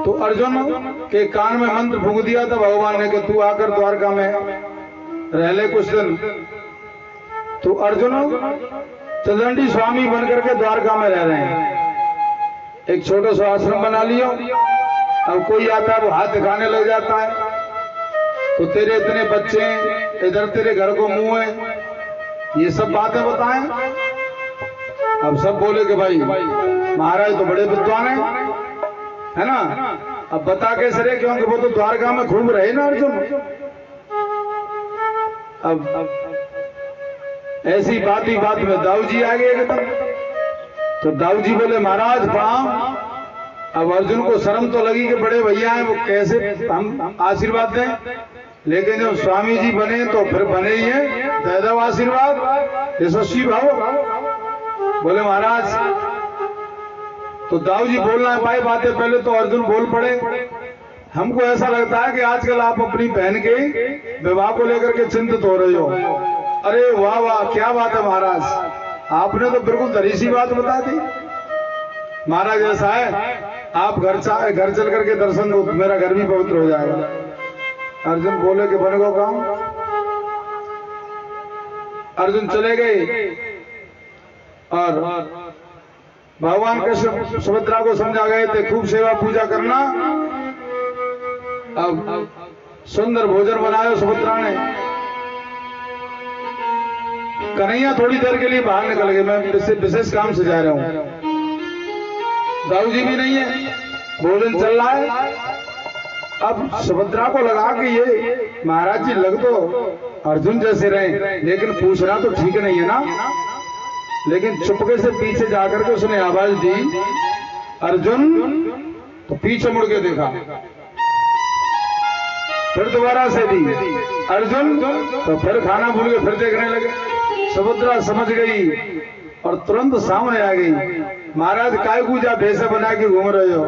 तो अर्जुन के कान में मंत्र फूंक दिया था भगवान ने कि तू आकर द्वारका में रह ले कुछ दिन। तो अर्जुन चंद्रंडी स्वामी बनकर के द्वारका में रह रहे हैं। एक छोटा सा आश्रम बना लियो। अब कोई आता है वो हाथ दिखाने लग जाता है, तो तेरे इतने बच्चे, इधर तेरे घर को मुंह है, ये सब बातें बताएं। अब सब बोले कि भाई महाराज तो बड़े विद्वान है ना। अब बता कैसे रहे, क्योंकि वो तो द्वारका में खूब रहे ना अर्जुन। अब ऐसी बात ही बात में दाऊ जी आ गए एकदम। तो दाऊ जी बोले महाराज प्रणाम। अब अर्जुन को शर्म तो लगी कि बड़े भैया हैं, वो कैसे हम आशीर्वाद दें, लेकिन जब स्वामी जी बने तो फिर बने ही हैं, दे दो आशीर्वाद, यशस्वी भाव। बोले महाराज, तो दाऊ जी बोलना है भाई बातें, पहले तो अर्जुन बोल पड़े। हमको ऐसा लगता है कि आजकल आप अपनी बहन के विवाह को लेकर के चिंतित हो रहे हो। अरे वाह वाह, क्या बात है महाराज, आपने तो बिल्कुल धरी सी बात बता दी। महाराज ऐसा है, आप घर चल करके दर्शन दो, मेरा घर भी पवित्र हो जाएगा। अर्जुन बोले कि बन गो काम। अर्जुन चले गए और भगवान कृष्ण सुभद्रा को समझा गए थे खूब सेवा पूजा करना। अब सुंदर भोजन बनाया सुभद्रा ने। कन्हैया थोड़ी देर के लिए बाहर निकल गए, मैं विशेष काम से जा रहा हूं। दाऊ जी भी नहीं है, भोजन चल रहा है। अब सुभद्रा को लगा कि ये महाराज जी लग तो अर्जुन जैसे रहे, लेकिन पूछना तो ठीक नहीं है ना। लेकिन चुपके से पीछे जाकर के उसने आवाज दी अर्जुन, तो पीछे मुड़ के देखा, फिर दोबारा से दी अर्जुन, तो फिर खाना भूल के फिर देखने लगे। सुभद्रा समझ गई और तुरंत सामने आ गई। महाराज काय पूजा भेष बना के घूम रहे हो?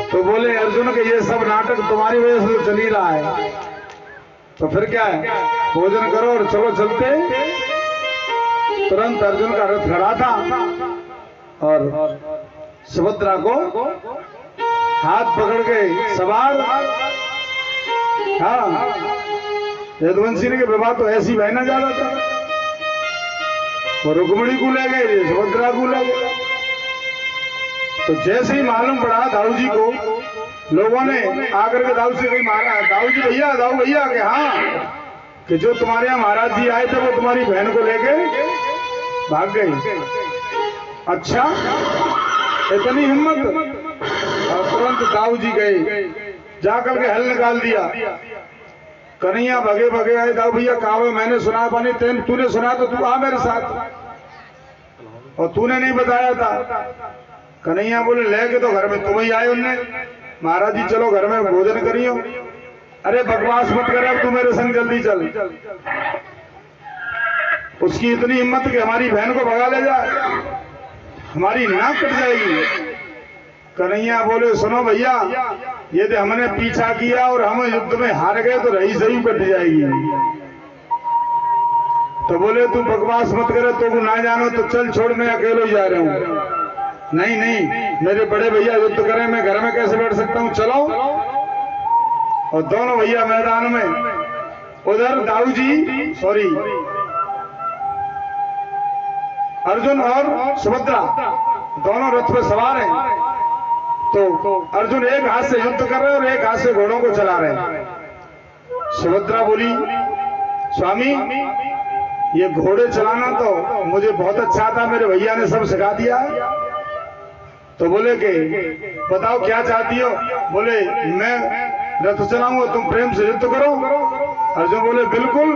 तो बोले अर्जुन के ये सब नाटक तुम्हारी वजह से चल ही रहा है, तो फिर क्या है, भोजन करो और चलो चलते। तुरंत अर्जुन का रथ खड़ा था और सुभद्रा को हाथ पकड़ के सवार। हाँ, यदुवंशी के विवाह तो ऐसी बहना ज्यादा था, वो रुक्मिणी को ले गए, सुभद्रा को ले गए। तो जैसे ही मालूम पड़ा दाऊ जी को, लोगों ने आकर के दाऊ से कही, महाराज दाऊ जी भैया, दाऊ भैया के हाँ, कि जो तुम्हारे यहाँ महाराज जी आए थे वो तुम्हारी बहन को लेके भाग गई। अच्छा, इतनी हिम्मत। और तुरंत दाऊ जी गए, जाकर के हल निकाल दिया। कन्हैया भगे भगे आए, दाऊ भैया कहा मैंने सुना पानी, तूने सुना तो तू आ मेरे साथ, और तूने नहीं बताया था। कन्हैया बोले लेके तो घर में तुम ही आए उनने, महाराज जी चलो घर में भोजन करियो। अरे बकवास मत करे, अब तू मेरे संग जल्दी चल। उसकी इतनी हिम्मत कि हमारी बहन को भगा ले जाए, हमारी नाक कट जाएगी। कन्हैया बोले सुनो भैया, यदि हमने पीछा किया और हम युद्ध में हार गए तो रही सही कट जाएगी। तो बोले तू बकवास मत करे, तो ना जानो तो चल छोड़, मैं अकेले ही जा रहा हूँ। नहीं नहीं, मेरे बड़े भैया युद्ध करें, मैं घर में कैसे बैठ सकता हूँ, चलो। और दोनों भैया मैदान में, उधर दाऊ जी सॉरी अर्जुन और सुभद्रा दोनों रथ पे सवार हैं। तो अर्जुन एक हाथ से युद्ध कर रहे हैं और एक हाथ से घोड़ों को चला रहे हैं। सुभद्रा बोली स्वामी, ये घोड़े चलाना तो मुझे बहुत अच्छा था, मेरे भैया ने सब सिखा दिया। तो बोले कि बताओ क्या चाहती हो? बोले मैं रथ चलाऊंगा, तुम प्रेम से युद्ध करो। अर्जुन बोले बिल्कुल,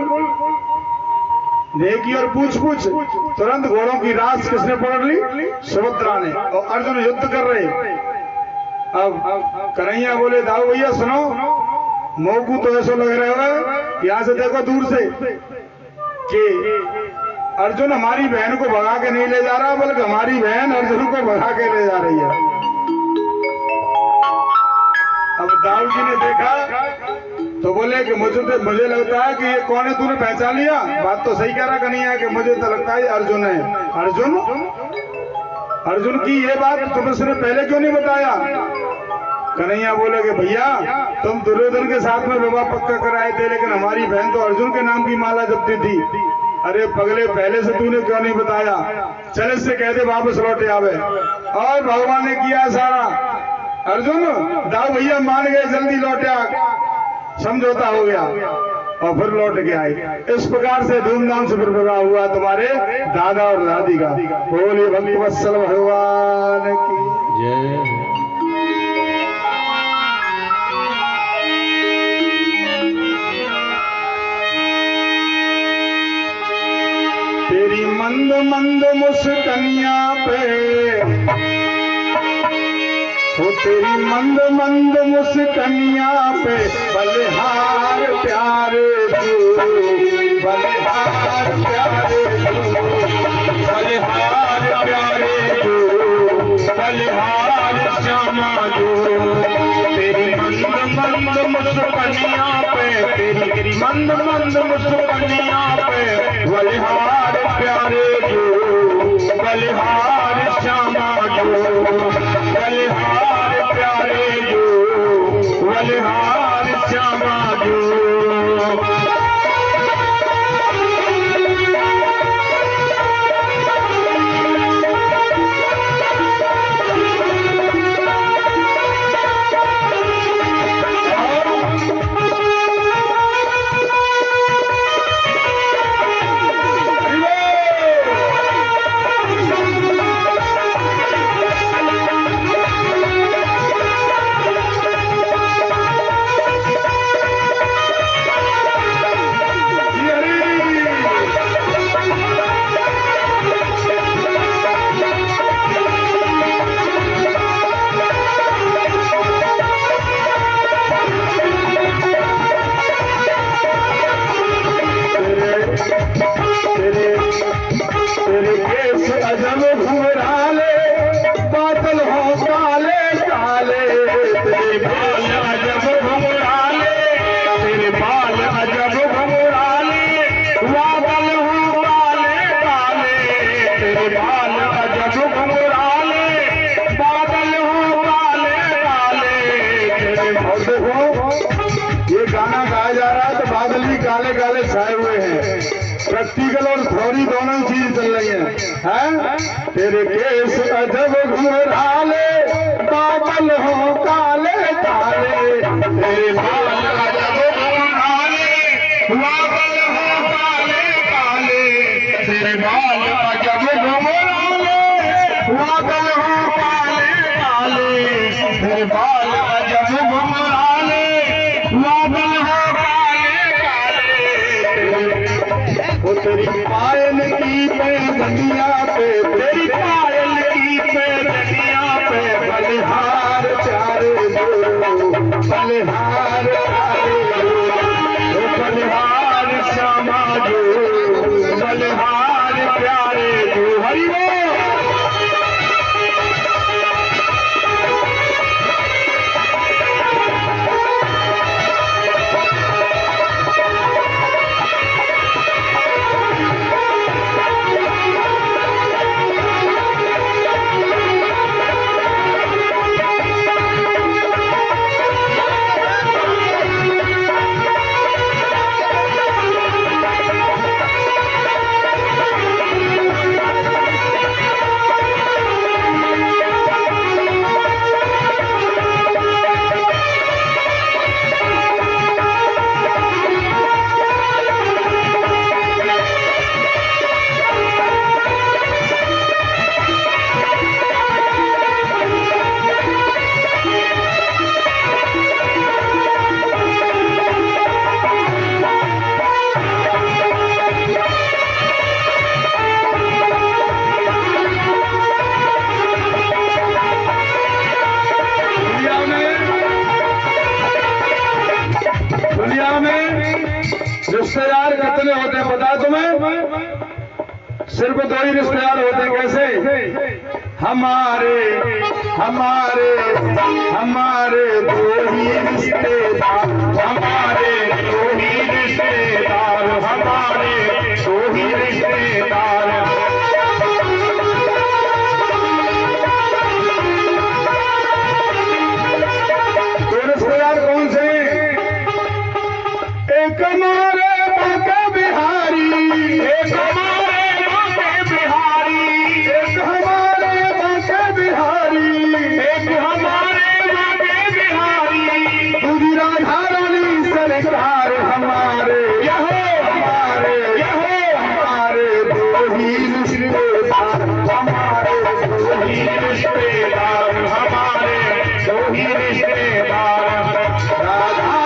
नेकी और पूछ पूछ। तुरंत घोड़ों की रास किसने पकड़ ली? सुभद्रा ने। और अर्जुन युद्ध कर रहे। अब कन्हैया बोले दाऊ भैया सुनो, मोकू तो ऐसा लग रहा है, यहां से देखो दूर से कि अर्जुन हमारी बहन को भगा के नहीं ले जा रहा, बल्कि हमारी बहन अर्जुन को भगा के ले जा रही है। अब दाऊ जी ने देखा तो बोले कि मुझे लगता है कि ये कौन है, तूने पहचान लिया? बात तो सही कह रहा कन्हैया कि मुझे तो लगता है अर्जुन है। अर्जुन की ये बात तुमने पहले क्यों नहीं बताया? कन्हैया बोले कि भैया तुम दुर्योधन के साथ में विवाह पक्का कराए थे, लेकिन हमारी बहन तो अर्जुन के नाम की माला जपती थी। अरे पगले, पहले से तूने क्यों नहीं बताया? चल इससे कहते वापस लौटे आवे। और भगवान ने किया सारा। अर्जुन दाऊ भैया मान गए, जल्दी लौटे आ, समझौता हो गया और फिर लौट के आए। इस प्रकार से धूमधाम से फिर विवाह हुआ तुम्हारे दादा और दादी का। बोलिए भक्तवत्सल भगवान की जय। तेरी मंद मंद मुस्कनिया पे तेरी मंद मंद मुस्कनिया पे बलिहार प्यारे तू, बलिहार प्यारे तू, बलिहार प्यारे तू, बलिहार श्यामा जो। तेरी मंद मंद मुस्कनिया पे, तेरी मंद मंद मुस्कनिया पे बलिहार प्यारे जो, बलिहार श्यामा जो, बलिहार प्यारे जो, बलिहार श्यामा जो। प्रैक्टिकल और थ्योरी दोनों चीज चल रही हैं। तेरे केस अजब घुंघराले, बादल हो काले काले, तेरे बाल अजब घुंघराले, बादल हो काले काले, तेरे बाल अजब घुंघराले, बादल हो काले काले, तेरे बाल अजब घुंघराले, बादल हो काले काले। वो तेरी पायल की पैजनिया पे, तेरी पायल की पैजनिया पे बलिहार प्यारे दो, बलिहार प्यारे दो, बलिहार श्यामा जो, बलिहार प्यारे दो। हरि बोल। रिश्तेदार कितने होते हैं पता तुम्हें? सिर्फ दो ही रिश्तेदार होते हैं। कैसे? हमारे हमारे हमारे दो ही रिश्तेदार, हमारे दो ही रिश्तेदार, हमारे दो ही रिश्तेदार। दो रिश्तेदार कौन से? एक हमारे बांके बिहारी, एक हमारे बांके बिहारी, एक हमारे बांके बिहारी, एक हमारे बांके बिहारी। दूसरी राधा रानी सरकार हमारे, हमारे दो ही रिश्तेदार, हमारे दो ही रिश्तेदार, हमारे दो ही रिश्तेदार। राधा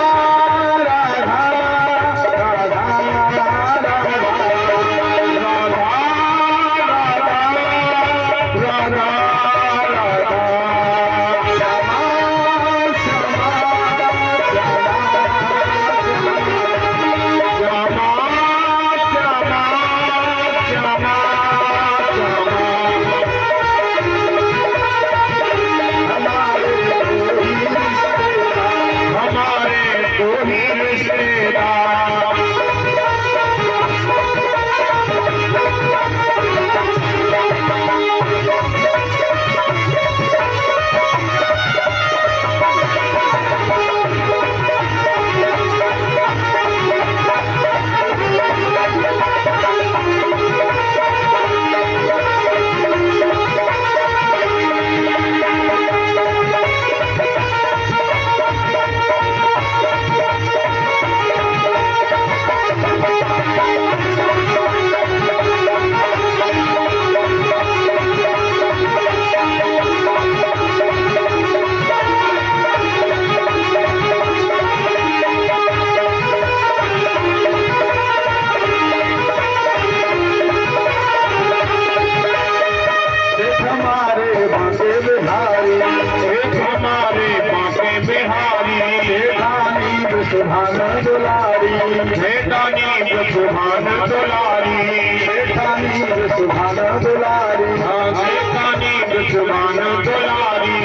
ब्रजभान दुलारी, जेठानी ब्रजभान दुलारी, जेठानी ब्रजभान दुलारी, जेठानी ब्रजभान दुलारी।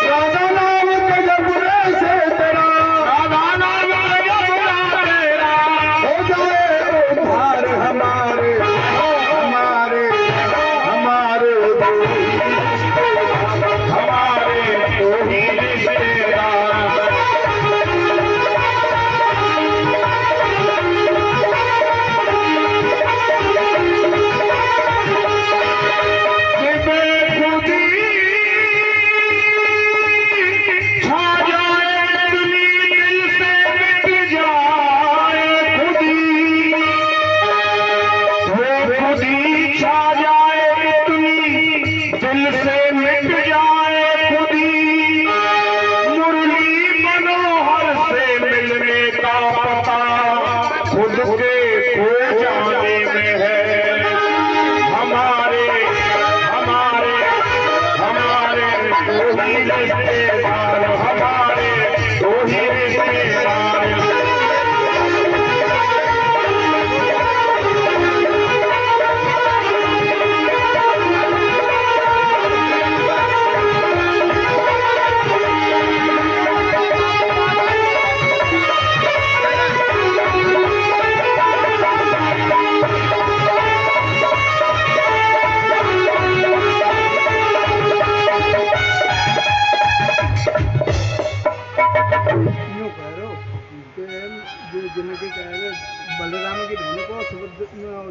राधा नाम गजबुरे से तेरा, राधा नाम गजबुरा तेरा, हो जाए उद्धार हमारे हमारे हमारे हमारे तो ही रिश्तेदार। बलराम की बहन को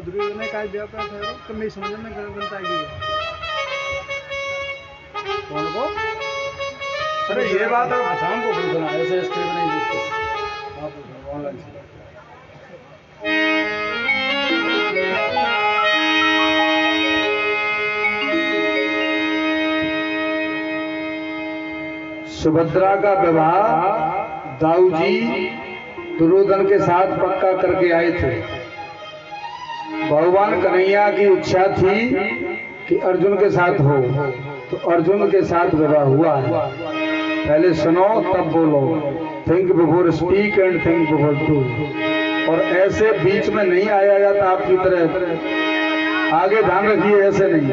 दुर्योधन ने कहा ब्याह पर ठहरो तो मेरी समझ में गणतंत्र आएगी। कौन को? अरे ये बात आप शाम को पूछना, ऐसे स्टेप नहीं जिसको आप ऑनलाइन से। सुभद्रा का विवाह दाऊ जी दुर्योधन के साथ पक्का करके आए थे। भगवान कन्हैया की इच्छा थी कि अर्जुन के साथ हो, तो अर्जुन के साथ विवाह हुआ है। पहले सुनो तब बोलो, think before speak and think before do. और ऐसे बीच में नहीं आया जाता आपकी तरह, आगे ध्यान रखिए, ऐसे नहीं।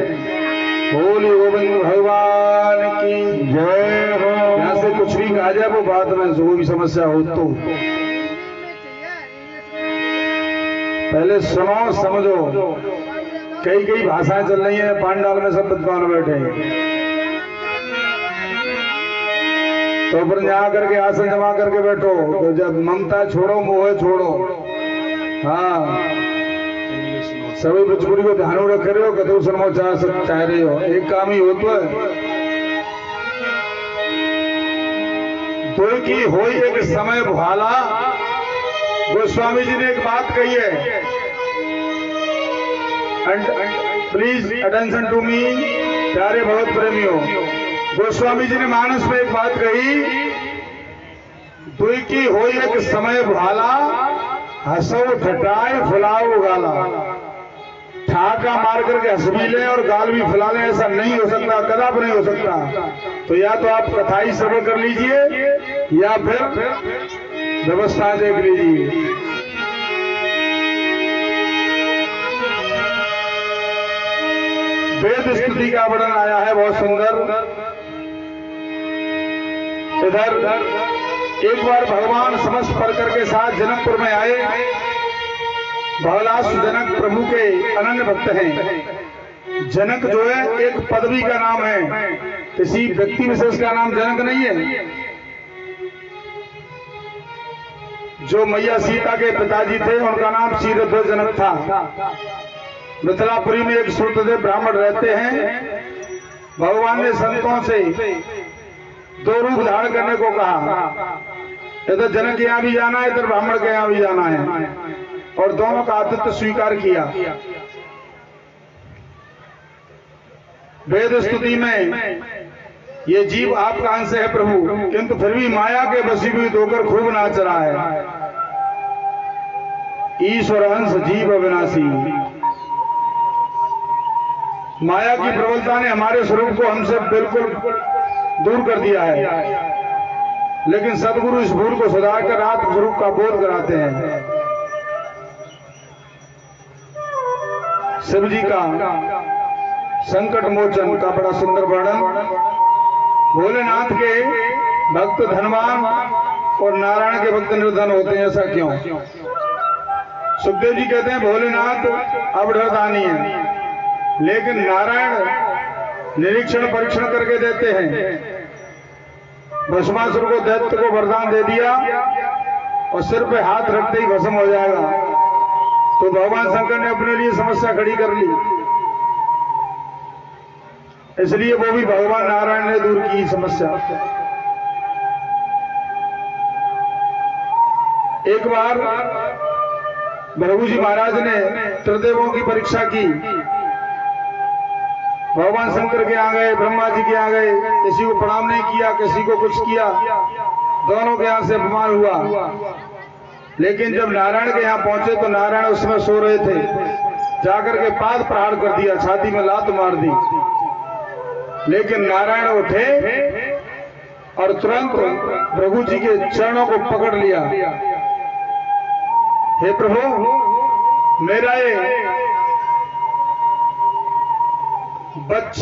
बोली गोविंद भगवान की जय हो। यहाँ से कुछ भी कहा जाए वो बात में जो भी समस्या हो तो पहले सुनो समझो। कई कई भाषाएं चल रही हैं, पांडाल में सब विद्वान बैठे हैं, तो ऊपर जा करके आसन जमा करके बैठो। तो जब ममता छोड़ो, मोह छोड़ो। हाँ, सभी भोजपुरी को ध्यान रख रहे हो, कदू सुनो चाह रहे हो, एक काम ही हो तो है। दो की हो एक समय भाला। गोस्वामी जी ने एक बात कही है, and please attention to me, प्यारे भगवत प्रेमियों। गोस्वामी जी ने मानस में एक बात कही, दुई की हो एक समय भाला, हंसो ठटाए फुलाओ गाला। ठाका मार करके हंस भी ले और गाल भी फुला ले, ऐसा नहीं हो सकता, कदाप नहीं हो सकता। तो या तो आप कथाई श्रवण कर लीजिए या फिर व्यवस्था देख लीजिए। वेद स्तुति का वर्णन आया है बहुत सुंदर। इधर एक बार भगवान समस्त परकर के साथ जनकपुर में आए। भवलास जनक प्रभु के अनन्य भक्त हैं। जनक जो है एक पदवी का नाम है, किसी व्यक्ति विशेष का नाम जनक नहीं है। जो मैया सीता के पिताजी थे उनका नाम शीरध्वज जनक था। मिथिलापुरी में एक सूत्रदेव ब्राह्मण रहते हैं। भगवान ने संतों से दो रूप धारण करने को कहा, इधर जनक के यहाँ भी जाना है, इधर ब्राह्मण के यहाँ भी जाना है, और दोनों का आतिथ्य स्वीकार किया। वेद स्तुति में ये जीव आपका अंश है प्रभु, किंतु फिर भी माया के वशीभूत होकर खूब नाच रहा है। ईश्वर अंश जीव अविनाशी। माया की प्रबलता ने हमारे स्वरूप को हमसे बिल्कुल दूर कर दिया है। लेकिन सदगुरु इस भूल को सुधार कर आत्म स्वरूप का बोध कराते हैं। शिव जी का संकट मोचन का बड़ा सुंदर वर्णन। भोलेनाथ के भक्त धनवान और नारायण के भक्त निर्धन होते हैं, ऐसा क्यों? सुखदेव जी कहते हैं भोलेनाथ अवधरदानी है, लेकिन नारायण निरीक्षण परीक्षण करके देते हैं। भस्मासुर को दैत्य को वरदान दे दिया और सिर पे हाथ रखते ही भस्म हो जाएगा, तो भगवान शंकर ने अपने लिए समस्या खड़ी कर ली, इसलिए वो भी भगवान नारायण ने दूर की समस्या। एक बार भृगु जी महाराज ने त्रिदेवों की परीक्षा की। भगवान शंकर के यहाँ गए, ब्रह्मा जी के यहाँ गए, किसी को प्रणाम नहीं किया, किसी को कुछ किया, दोनों के यहाँ से अपमान हुआ। लेकिन जब नारायण के यहाँ पहुंचे तो नारायण उसमें सो रहे थे, जाकर के पाद प्रहार कर दिया, छाती में लात मार दी। लेकिन नारायण उठे और तुरंत भृगु जी के चरणों को पकड़ लिया। हे प्रभु, मेरा ये वक्ष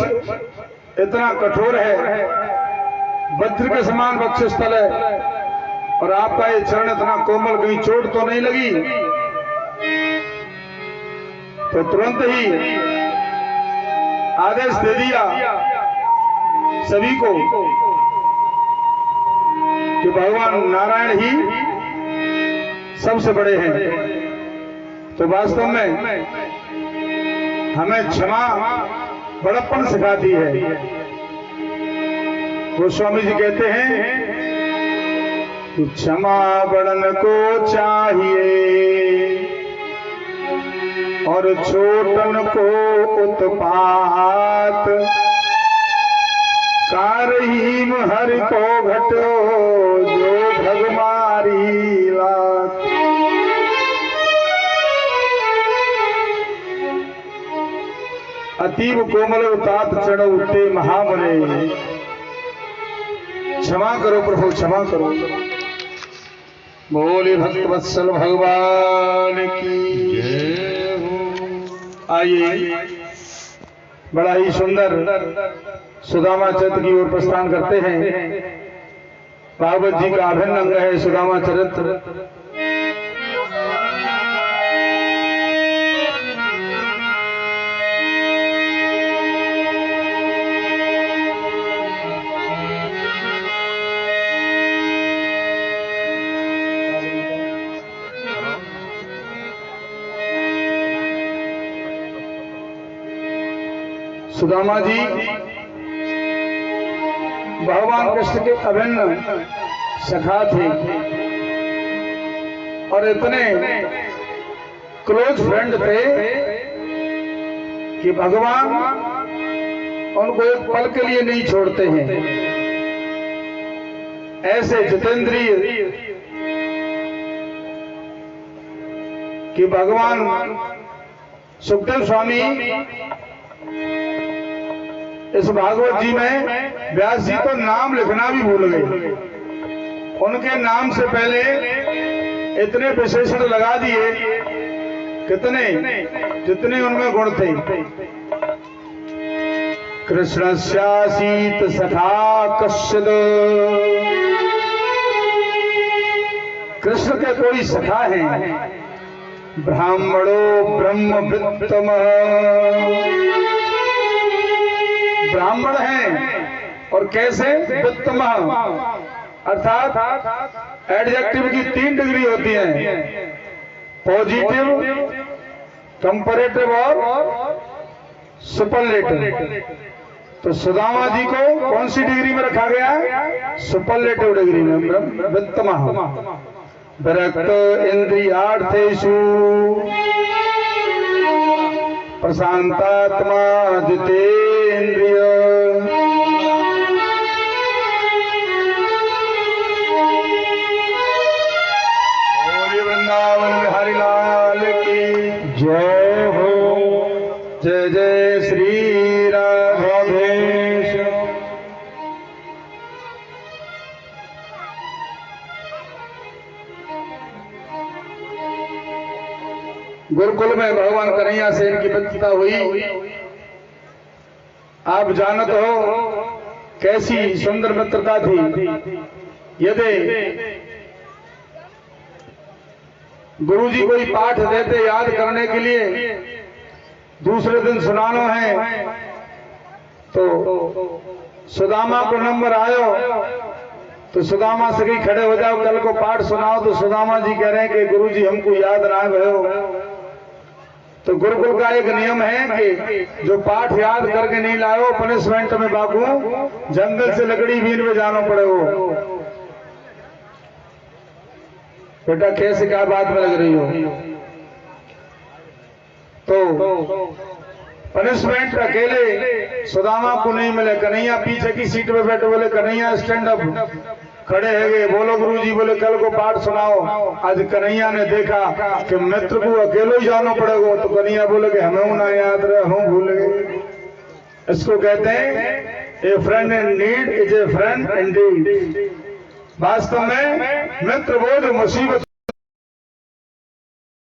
इतना कठोर है, वज्र के समान वक्षस्थल है, और आपका ये चरण इतना कोमल, कहीं चोट तो नहीं लगी? तो तुरंत ही आदेश दे दिया सभी को कि भगवान नारायण ही सबसे बड़े हैं। तो वास्तव में हमें क्षमा बड़प्पन सिखाती है। गोस्वामी जी कहते हैं कि क्षमा बड़न को चाहिए और छोटन को उत्पात, कारहीम हरि को घटो जो भगमारी लात। अतीब कोमल उतात चढ़ उठते महामने। क्षमा करो प्रभु, क्षमा करो। बोले भक्त वत्सल भगवान की जय हो। आइए, बड़ा ही सुंदर सुदामा चरित्र की ओर प्रस्थान करते हैं। भागवत जी का अभिन्न अंग है सुदामा चरित्र। सुदामा जी भगवान कृष्ण के अभिन्न सखा थे और इतने क्लोज फ्रेंड थे कि भगवान उनको एक पल के लिए नहीं छोड़ते हैं। ऐसे जितेंद्रिय कि भगवान सुखदेव स्वामी इस भागवत जी में व्यास जी तो नाम लिखना भी भूल गए। उनके नाम से पहले इतने विशेषण लगा दिए, कितने जितने उनमें गुण थे। कृष्णस्यासीत सखा कश्चिद, कृष्ण के कोई सखा हैं, ब्राह्मणो ब्रह्मवृत्तम, ब्राह्मण हैं और कैसे? वित्तम, अर्थात एडजेक्टिव की 3 डिग्री होती है, पॉजिटिव, कंपैरेटिव और सुपरलेटिव। तो सुदामा जी को कौन सी डिग्री में रखा गया? सुपरलेटिव डिग्री में, वित्तम। विरक्त इंद्रियार्थेषु प्रशांतात्मा जितेंद्रिय, वृंदावन बिहारी लाल की जय हो। जय जय श्री राधेश। गुरुकुल में भगवान कन्हैया से इनकी मित्रता हुई। आप जानत हो कैसी सुंदर मित्रता थी। यदि गुरुजी कोई पाठ देते याद करने के लिए, दूसरे दिन सुनाना है, तो सुदामा को नंबर आयो तो सुदामा से कहीं खड़े हो जाओ, कल को पाठ सुनाओ। तो सुदामा जी कह रहे हैं कि गुरुजी हमको याद ना भयो। तो गुरुकुल का एक नियम है कि जो पाठ याद करके नहीं लाओ, पनिशमेंट में बाबू जंगल से लकड़ी बीन में जाना पड़ेगा। बेटा कैसे क्या बात में लग रही हो? तो पनिशमेंट अकेले सुदामा को नहीं मिले। कन्हैया पीछे की सीट पे बैठे, बोले कन्हैया स्टैंड अप, खड़े है गए। बोलो गुरुजी, बोले कल को पाठ सुनाओ। आज कन्हैया ने देखा कि मित्र को अकेले ही जाना पड़ेगा, तो कन्हैया बोले कि हमें ना याद रहे, हम भूल गए। इसको कहते हैं ए friend in need is a friend Indeed. वास्तव में मित्र वो जो मुसीबत